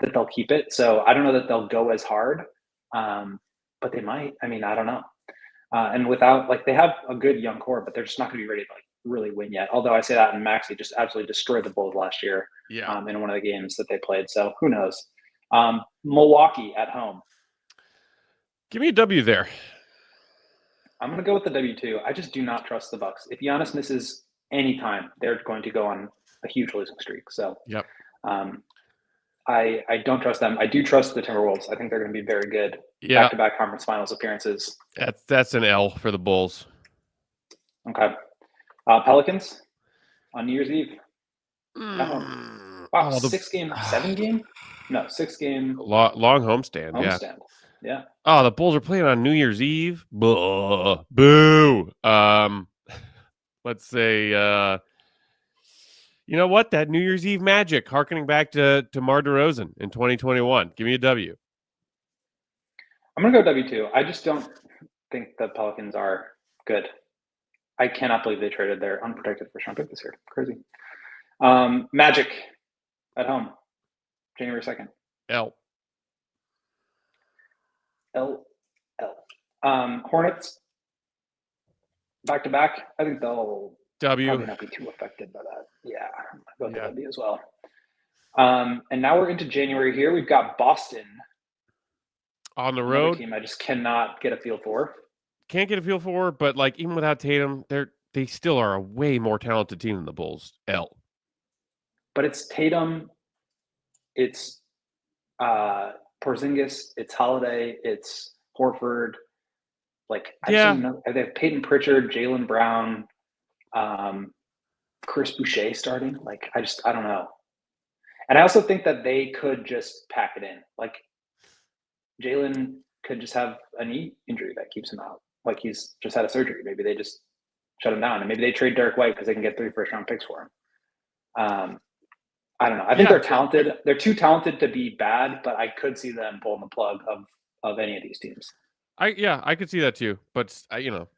that they'll keep it. So I don't know that they'll go as hard, but they might. I mean, I don't know. And without like they have a good young core, but they're just not going to be ready to like really win yet. Although I say that, and Maxey just absolutely destroyed the Bulls last year in one of the games that they played. So who knows? Milwaukee at home. Give me a W there. I'm going to go with the W too. I just do not trust the Bucks. If Giannis misses any time, they're going to go on a huge losing streak. So I don't trust them. I do trust the Timberwolves. I think they're going to be very good. Back-to-back conference finals appearances. That's an L for the Bulls. Okay. Pelicans on New Year's Eve. Wow, 6-game, 7-game? No, 6-game. Long homestand. Yeah. Oh, the Bulls are playing on New Year's Eve. Boo. Let's say, you know what? That New Year's Eve magic, harkening back to Mar DeRozan in 2021. Give me a W. I'm going to go W too. I just don't think the Pelicans are good. I cannot believe they traded their unprotected first-round pick this year. Crazy. Magic at home, January 2nd. L. Hornets back-to-back. I think they'll W. probably not be too affected by that. Yeah, I'll go with W as well. And now we're into January here. We've got Boston on the road. Team I just cannot get a feel for. Can't get a feel for, but like even without Tatum, they still are a way more talented team than the Bulls. L. But it's Tatum, it's Porzingis, it's Holiday, it's Horford. Like I just don't know. They have Peyton Pritchard, Jaylen Brown, Chris Boucher starting. Like I don't know. And I also think that they could just pack it in. Like Jaylen could just have a knee injury that keeps him out. Like he's just had a surgery. Maybe they just shut him down, and maybe they trade Derrick White because they can get 3 first-round picks for him. I don't know. I think they're talented. They're too talented to be bad, but I could see them pulling the plug of any of these teams. I could see that too. But I'll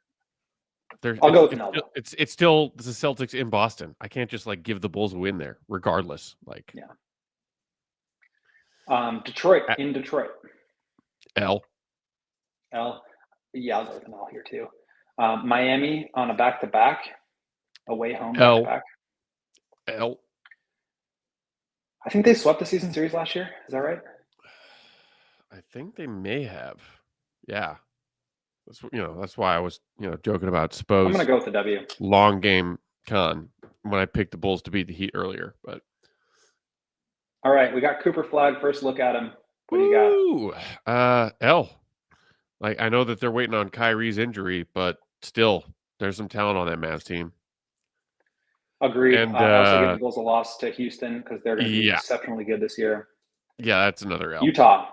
go with an L. It's still the Celtics in Boston. I can't just like give the Bulls a win there, regardless. Like Detroit in Detroit. L. Yeah, I'll go with an L here too. Miami on a back-to-back, away home L. back-to-back. L. I think they swept the season series last year. Is that right? I think they may have. Yeah. That's why I was, joking about Spo's. I'm going to go with the W. Long game con when I picked the Bulls to beat the Heat earlier, but. All right, we got Cooper Flagg. First look at him. What do you got? L. Like I know that they're waiting on Kyrie's injury, but still, there's some talent on that Mavs team. Agreed. And I also give the Bulls a loss to Houston because they're going to be exceptionally good this year. Yeah, that's another L. Utah.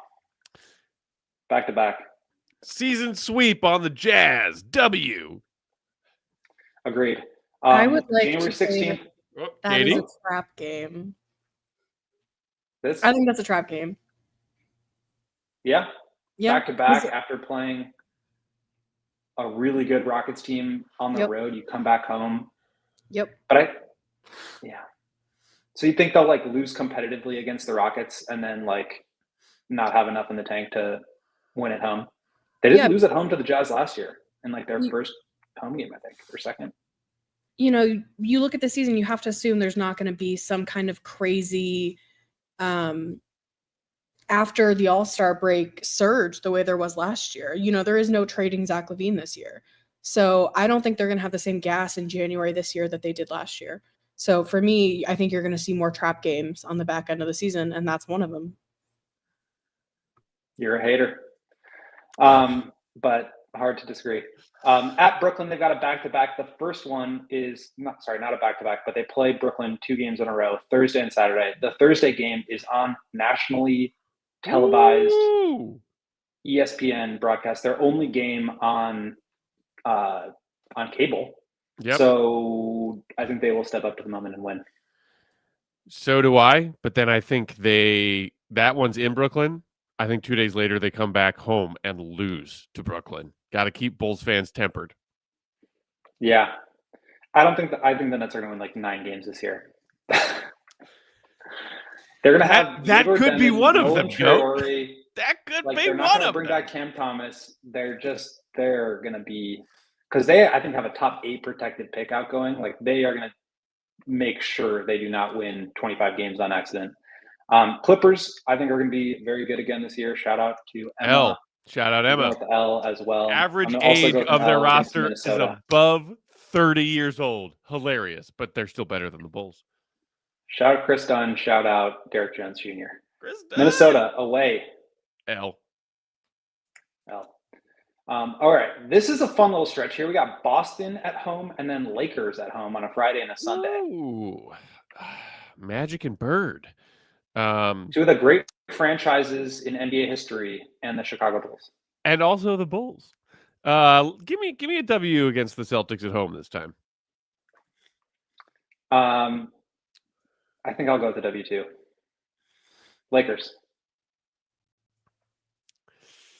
Back-to-back. Season sweep on the Jazz. W. Agreed. I would like January 16th. That is a trap game. I think that's a trap game. Yeah. Back-to-back after playing a really good Rockets team on the road. You come back home. Yep. But so you think they'll like lose competitively against the Rockets and then like not have enough in the tank to win at home? They didn't lose at home to the Jazz last year in like their first home game, I think, or second. You look at the season, you have to assume there's not going to be some kind of crazy after the All-Star break surge the way there was last year. There is no trading Zach LaVine this year. So I don't think they're going to have the same gas in January this year that they did last year. So for me, I think you're going to see more trap games on the back end of the season, and that's one of them. You're a hater. But hard to disagree. At Brooklyn, they've got a back-to-back. The first one is not a back-to-back, but they play Brooklyn 2 games in a row, Thursday and Saturday. The Thursday game is on nationally televised ESPN broadcast. Their only game on cable. Yep. So I think they will step up to the moment and win. So do I, but then I think that one's in Brooklyn. I think 2 days later they come back home and lose to Brooklyn. Got to keep Bulls fans tempered. Yeah. I think the Nets are going to win like 9 games this year. They're gonna have that Igor could be Denon, one of Nolan them, Goat. Traore. That could Like be they're not one gonna of bring them. back Cam Thomas. They're gonna be because they I think have a top 8 protected pick outgoing. Like they are gonna make sure they do not win 25 games on accident. Clippers, I think, are going to be very good again this year. Shout out to Emma. L. Shout out I'm Emma. going with the L as well. Average I'm also age going with of an their L against roster is Minnesota. above 30 years old. Hilarious, but they're still better than the Bulls. Shout out Chris Dunn. Shout out Derrick Jones Jr. Chris Dunn. Minnesota away. L. L. All right. This is a fun little stretch here. We got Boston at home and then Lakers at home on a Friday and a Sunday. Ooh. Magic and Bird. Two of the great franchises in NBA history and the Chicago Bulls. And also the Bulls. Give me a W against the Celtics at home this time. I think I'll go with the W2. Lakers.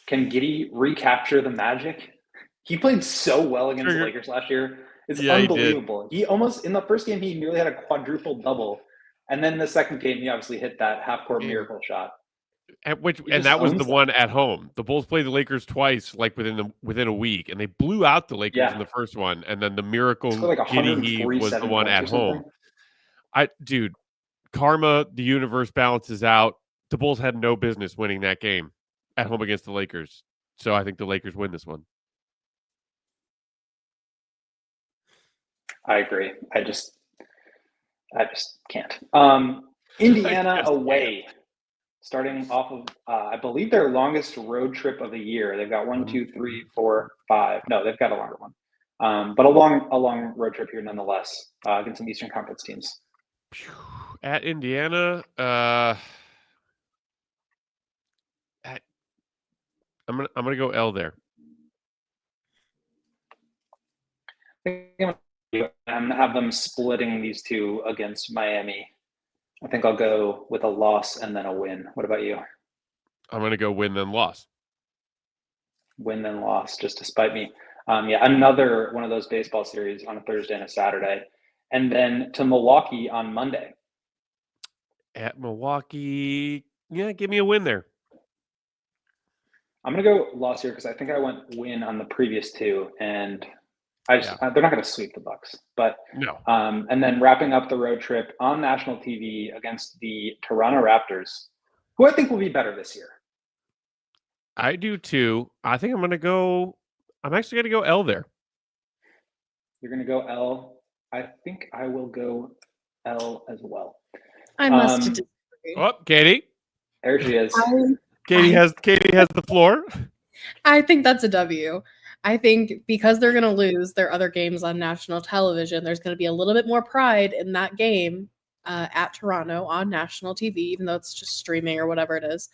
Can Giddey recapture the magic? He played so well against the Lakers last year. It's unbelievable. He almost, in the first game, he nearly had a quadruple double. And then the second game, he obviously hit that half-court miracle shot. And that was the one at home. The Bulls played the Lakers twice, like within a week, and they blew out the Lakers in the first one. And then the miracle Giddey was the one at home. Dude, karma, the universe balances out. The Bulls had no business winning that game at home against the Lakers. So I think the Lakers win this one. I agree. I just can't. Indiana away, starting off of, I believe their longest road trip of the year. They've got 1, 2, 3, 4, 5. No, they've got a longer one. But a long road trip here nonetheless against some Eastern Conference teams. At Indiana, I'm gonna go L there. I'm gonna have them splitting these two against Miami. I think I'll go with a loss and then a win. What about you? I'm gonna go win then loss. Win then loss, just to spite me. Another one of those baseball series on a Thursday and a Saturday, and then to Milwaukee on Monday. At Milwaukee, give me a win there. I'm gonna go loss here because I think I went win on the previous two, and they're not going to sweep the Bucks, but no. And then wrapping up the road trip on national TV against the Toronto Raptors, who I think will be better this year. I do too. I think I'm actually going to go L there. You're going to go L. I think I will go L as well. I must disagree. Oh, Katie. There she is. Katie has the floor. I think that's a W. I think because they're going to lose their other games on national television, there's going to be a little bit more pride in that game at Toronto on national TV, even though it's just streaming or whatever it is.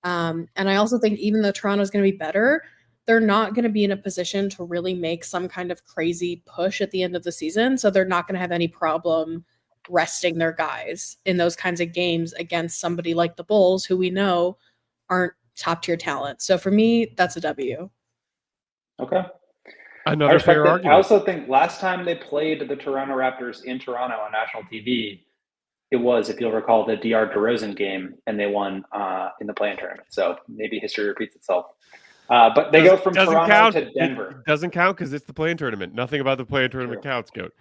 And I also think even though Toronto is going to be better, they're not going to be in a position to really make some kind of crazy push at the end of the season. So they're not going to have any problem resting their guys in those kinds of games against somebody like the Bulls, who we know aren't top tier talent. So for me, that's a W. Okay. Another fair argument. I also think last time they played the Toronto Raptors in Toronto on national TV, it was, if you'll recall, the DR DeRozan game, and they won in the play-in tournament. So maybe history repeats itself. But they go from Toronto to Denver. It doesn't count because it's the play-in tournament. Nothing about the play-in tournament counts, Goat.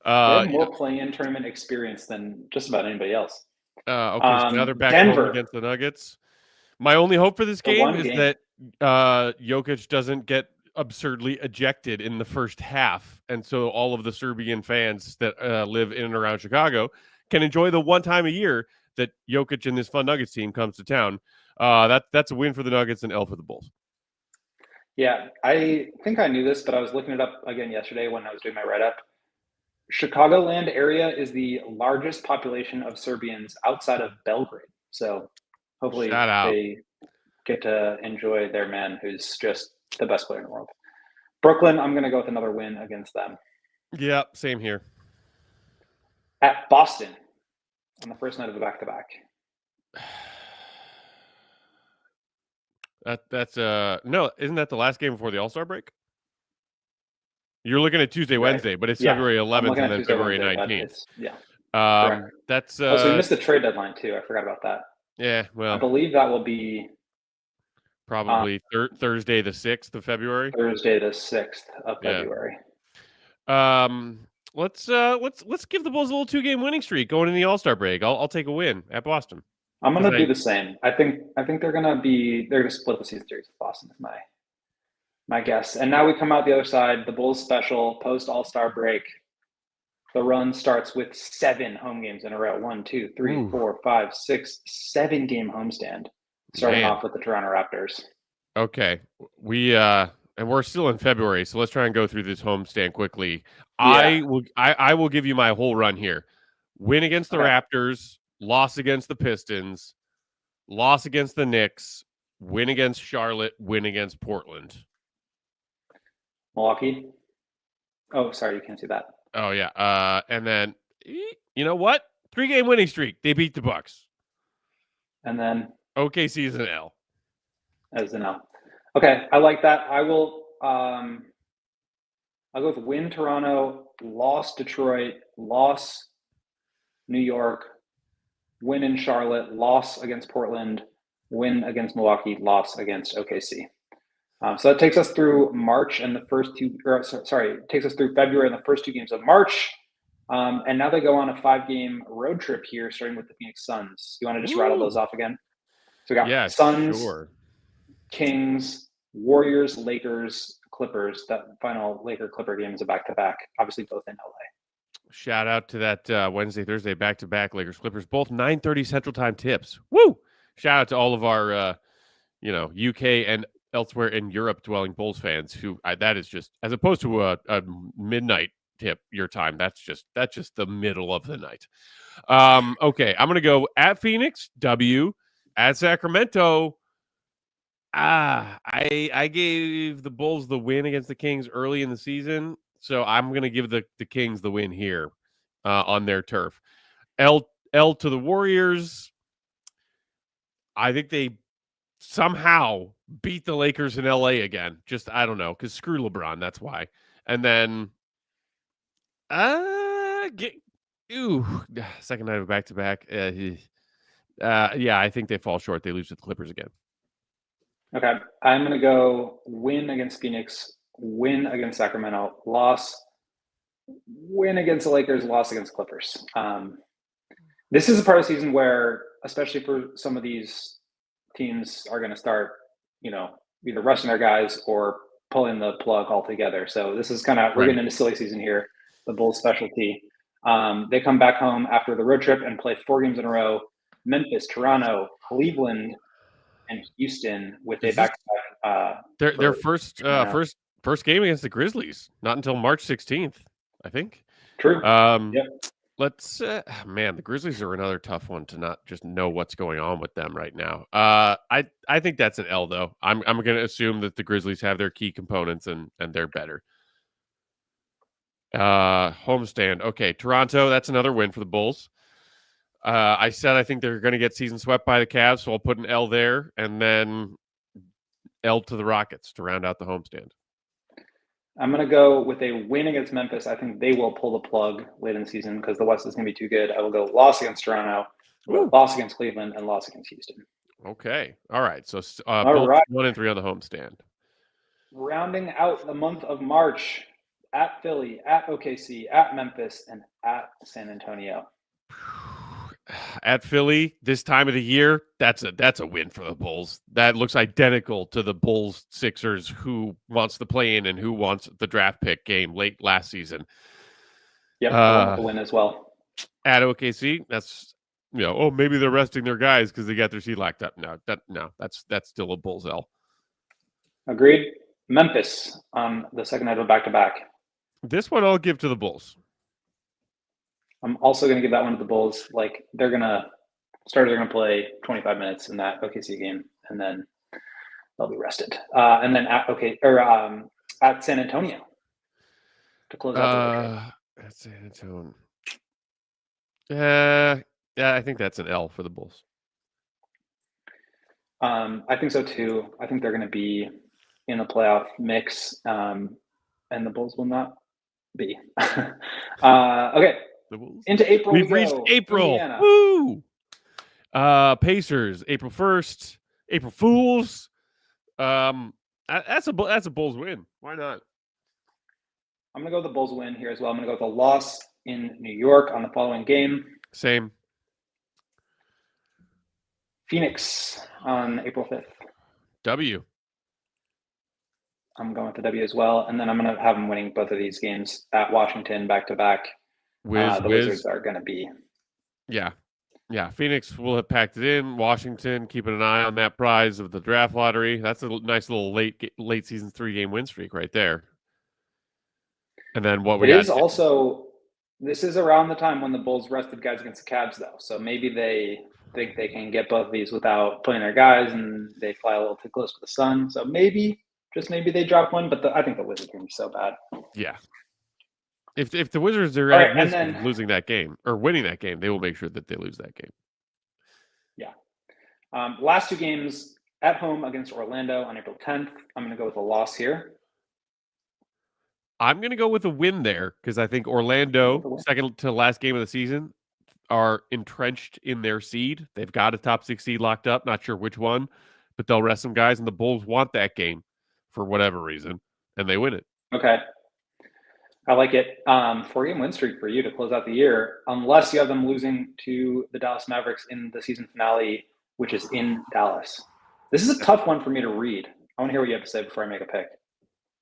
They have more play-in tournament experience than just about anybody else. Okay, so now they're back Denver home against the Nuggets. My only hope for this game is that Jokic doesn't get absurdly ejected in the first half, and so all of the Serbian fans that live in and around Chicago can enjoy the one time a year that Jokic and this fun Nuggets team comes to town. That's a win for the Nuggets and L for the Bulls. Yeah, I think I knew this, but I was looking it up again yesterday when I was doing my write-up. Chicagoland area is the largest population of Serbians outside of Belgrade. So hopefully they get to enjoy their man, who's just the best player in the world. Brooklyn, I'm going to go with another win against them. Yeah, same here. At Boston on the first night of the back-to-back. That's no, isn't that the last game before the All-Star break? You're looking at Tuesday, Wednesday, but it's February 11th and then February 19th. Correct. That's so we missed the trade deadline too. I forgot about that. yeah. I Well, believe that will be probably Thursday the 6th of February. Thursday the 6th of Yeah. February. Let's give the Bulls a little 2-game winning streak going in the All-Star break. I'll take a win at Boston. I'm gonna do the same. I think they're gonna split the season series with Boston is my guess. And now we come out the other side, the Bulls special post All-Star break. The run starts with 7 home games in a row. 1, 2, 3, Ooh. 4, 5, 6, 7-game homestand. Starting off with the Toronto Raptors. Okay. And we're still in February, so let's try and go through this homestand quickly. Yeah. I will give you my whole run here. Win against the Raptors, loss against the Pistons, loss against the Knicks, win against Charlotte, win against Portland. Milwaukee. Oh, sorry, you can't see that. Oh yeah. And then you know what? 3-game winning streak. They beat the Bucks. And then OKC is an L. As an L. Okay, I like that. I will I'll go with win Toronto, loss Detroit, loss New York, win in Charlotte, loss against Portland, win against Milwaukee, loss against OKC. So that takes us through March and the first two, takes us through February and the first 2 games of March. And now they go on a 5-game road trip here, starting with the Phoenix Suns. You want to just rattle those off again? So we got Suns, Kings, Warriors, Lakers, Clippers. That final Laker-Clipper game is a back-to-back, obviously both in LA. Shout out to that Wednesday, Thursday back-to-back Lakers-Clippers, both 9:30 Central Time tips. Woo! Shout out to all of our, UK and elsewhere in Europe dwelling Bulls fans who that is just, as opposed to a midnight tip your time, that's just the middle of the night. Okay, I'm gonna go at Phoenix, W, at Sacramento. I gave the Bulls the win against the Kings early in the season, so I'm gonna give the Kings the win here on their turf. L to the Warriors. I think they somehow beat the Lakers in LA again. Just, I don't know, because screw LeBron, that's why. And then second night of back-to-back. I think they fall short. They lose to the Clippers again. Okay, I'm going to go win against Phoenix, win against Sacramento, loss, win against the Lakers, loss against Clippers. This is a part of the season where, especially for some of these teams, are going to start, either rushing their guys or pulling the plug altogether. So this is kind of, we're getting into silly season here, the Bulls specialty. They come back home after the road trip and play 4 games in a row: Memphis, Toronto, Cleveland, and Houston, with a back-to-back. Their first game against the Grizzlies, not until March 16th, I think. True. Yep. Let's the Grizzlies are another tough one to not just know what's going on with them right now. I think that's an L though. I'm going to assume that the Grizzlies have their key components and they're better. Homestand. Okay, Toronto, that's another win for the Bulls. I said I think they're going to get season swept by the Cavs, so I'll put an L there, and then L to the Rockets to round out the homestand. I'm going to go with a win against Memphis. I think they will pull the plug late in the season because the West is going to be too good. I will go loss against Toronto, loss against Cleveland, and loss against Houston. Okay. All right. So all right. 1 and 3 on the homestand. Rounding out the month of March, at Philly, at OKC, at Memphis, and at San Antonio. At Philly this time of the year, that's a win for the Bulls. That looks identical to the Bulls Sixers, who wants to play in and who wants the draft pick game late last season. Yep, I want the win as well. At OKC, that's maybe they're resting their guys because they got their seat locked up. No, that's still a Bulls L. Agreed. Memphis on the second night of a back-to-back. This one I'll give to the Bulls. I'm also going to give that one to the Bulls. Like, they're going to play 25 minutes in that OKC game, and then they'll be rested. And then at San Antonio to close out the road trip. At San Antonio. Yeah, I think that's an L for the Bulls. I think so too. I think they're going to be in the playoff mix, and the Bulls will not be. Okay. The Wolves. Into April. We've reached go. April. Indiana. Woo! Pacers, April 1st. April Fools. That's a Bulls win. Why not? I'm gonna go with the Bulls win here as well. I'm gonna go with a loss in New York on the following game. Same. Phoenix on April 5th. W. I'm going with the W as well, and then I'm gonna have them winning both of these games at Washington back to back. The Wizards are gonna be. Yeah. Phoenix will have packed it in. Washington keeping an eye on that prize of the draft lottery. That's a nice little late season 3-game win streak right there. And then what we It got is also, this is around the time when the Bulls rested guys against the Cavs, though. So maybe they think they can get both of these without playing their guys, and they fly a little too close to the sun. So maybe, just maybe they drop one. But I think the Wizards are going to be so bad. Yeah. If the Wizards are Right, at risk of losing that game or winning that game, they will make sure that they lose that game. Yeah. Last two games at home against Orlando on April 10th. I'm going to go with a loss here. I'm going to go with a win there because I think Orlando, second to last game of the season, are entrenched in their seed. They've got a top 6 seed locked up. Not sure which one, but they'll rest some guys, and the Bulls want that game for whatever reason, and they win it. Okay. I like it. 4-game win streak for you to close out the year, unless you have them losing to the Dallas Mavericks in the season finale, which is in Dallas. This is a tough one for me to read. I want to hear what you have to say before I make a pick.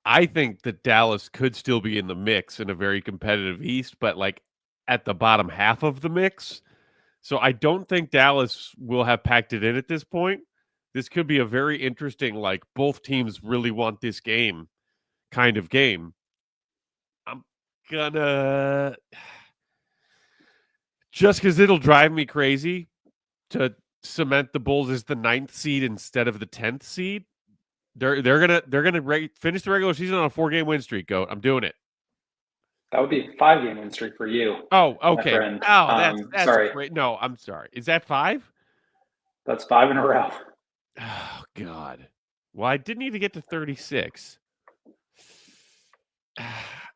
I think that Dallas could still be in the mix in a very competitive East, but like at the bottom half of the mix. So I don't think Dallas will have packed it in at this point. This could be a very interesting, like both teams really want this game kind of game. I'm gonna, just because it'll drive me crazy to cement the Bulls as the 9th seed instead of the 10th seed. They're gonna finish the regular season on a 4-game win streak. Goat, I'm doing it. That would be a 5-game win streak for you. Oh, okay. Oh, that's sorry. great. No, I'm sorry. Is that 5? That's 5 in a row. Oh God. Well, I didn't even get to 36.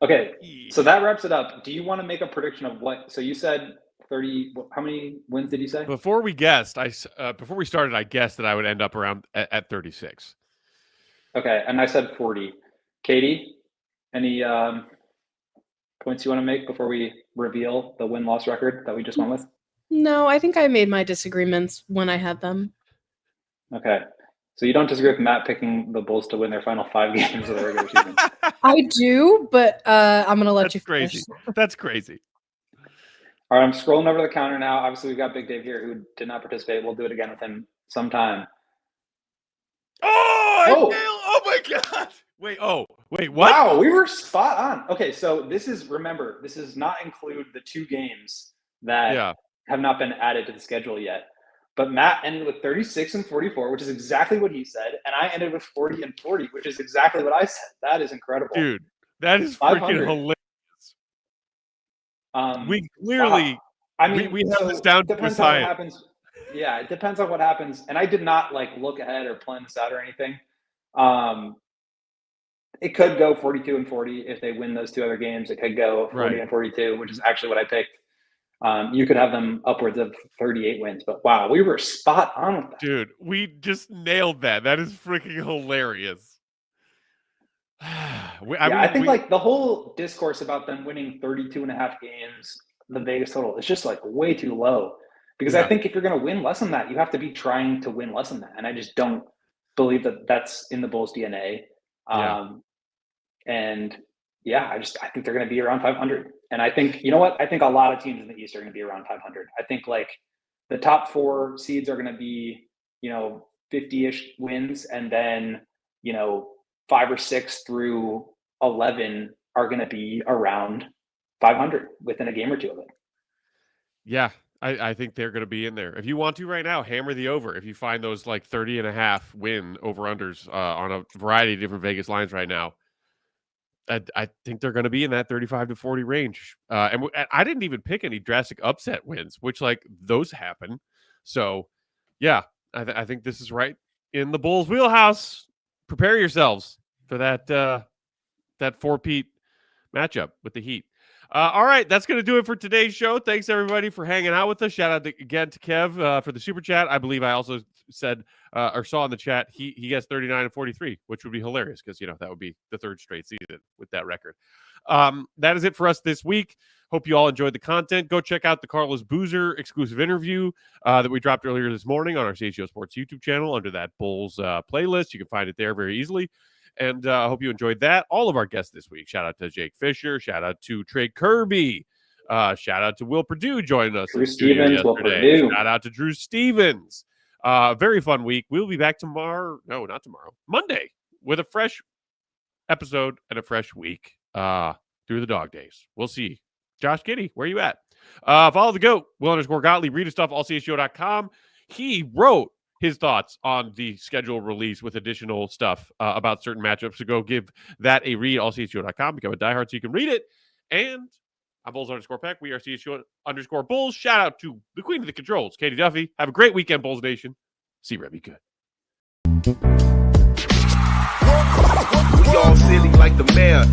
Okay, so that wraps it up. Do you want to make a prediction of what? So you said 30. How many wins did you say? Before we started, I guessed that I would end up around at 36. Okay, and I said 40. Katie, any points you want to make before we reveal the win-loss record that we just went with? No, I think I made my disagreements when I had them. Okay. So you don't disagree with Matt picking the Bulls to win their final 5 games of the regular season? I do, but I'm going to let you finish. Crazy. That's crazy. All right, I'm scrolling over the counter now. Obviously, we've got Big Dave here who did not participate. We'll do it again with him sometime. Oh my God. Wait, what? Wow, we were spot on. Okay, so this does not include the 2 games that have not been added to the schedule yet. But Matt ended with 36 and 44, which is exactly what he said. And I ended with 40 and 40, which is exactly what I said. That is incredible. Dude, that is freaking hilarious. We clearly, wow. I mean, we have this down to science. Yeah, it depends on what happens. And I did not look ahead or plan this out or anything. It could go 42 and 40 if they win those 2 other games. It could go 40 and 42, which is actually what I picked. You could have them upwards of 38 wins, but wow, we were spot on with that. Dude, we just nailed that. That is freaking hilarious. I think the whole discourse about them winning 32 and a half games, the Vegas total, is just way too low. Because I think if you're going to win less than that, you have to be trying to win less than that. And I just don't believe that that's in the Bulls' DNA. And yeah, I think they're going to be around 500. And I think, you know what? I think a lot of teams in the East are going to be around 500. I think the top 4 seeds are going to be, 50-ish wins. And then, 5 or 6 through 11 are going to be around 500 within a game or 2 of it. Yeah, I think they're going to be in there. If you want to right now, hammer the over. If you find those 30 and a half win over-unders on a variety of different Vegas lines right now, I think they're going to be in that 35 to 40 range. And I didn't even pick any drastic upset wins, which those happen. So, yeah, I think this is right in the Bulls' wheelhouse. Prepare yourselves for that 4-peat matchup with the Heat. All right, that's going to do it for today's show. Thanks, everybody, for hanging out with us. Shout out again to Kev for the super chat. I believe I also said or saw in the chat he gets 39 and 43, which would be hilarious because, that would be the third straight season with that record. That is it for us this week. Hope you all enjoyed the content. Go check out the Carlos Boozer exclusive interview that we dropped earlier this morning on our CHGO Sports YouTube channel under that Bulls playlist. You can find it there very easily. And I hope you enjoyed that. All of our guests this week. Shout out to Jake Fisher. Shout out to Trey Kirby. Shout out to Will Purdue joining us. Drew Stevens, Will Purdue. Shout out to Drew Stevens. Very fun week. We'll be back tomorrow. No, not tomorrow. Monday with a fresh episode and a fresh week through the dog days. We'll see. Josh Giddey, where you at? Follow the GOAT, Will_Gottlieb. Read his stuff, allchgo.com. He wrote his thoughts on the schedule release with additional stuff about certain matchups. So go give that a read, allchgo.com. Become a diehard so you can read it. And I'm Bulls_Peck. We are CHGO_Bulls. Shout out to the queen of the controls, Katie Duffy. Have a great weekend, Bulls Nation. See you, Remy. Good. We all silly like the mayor.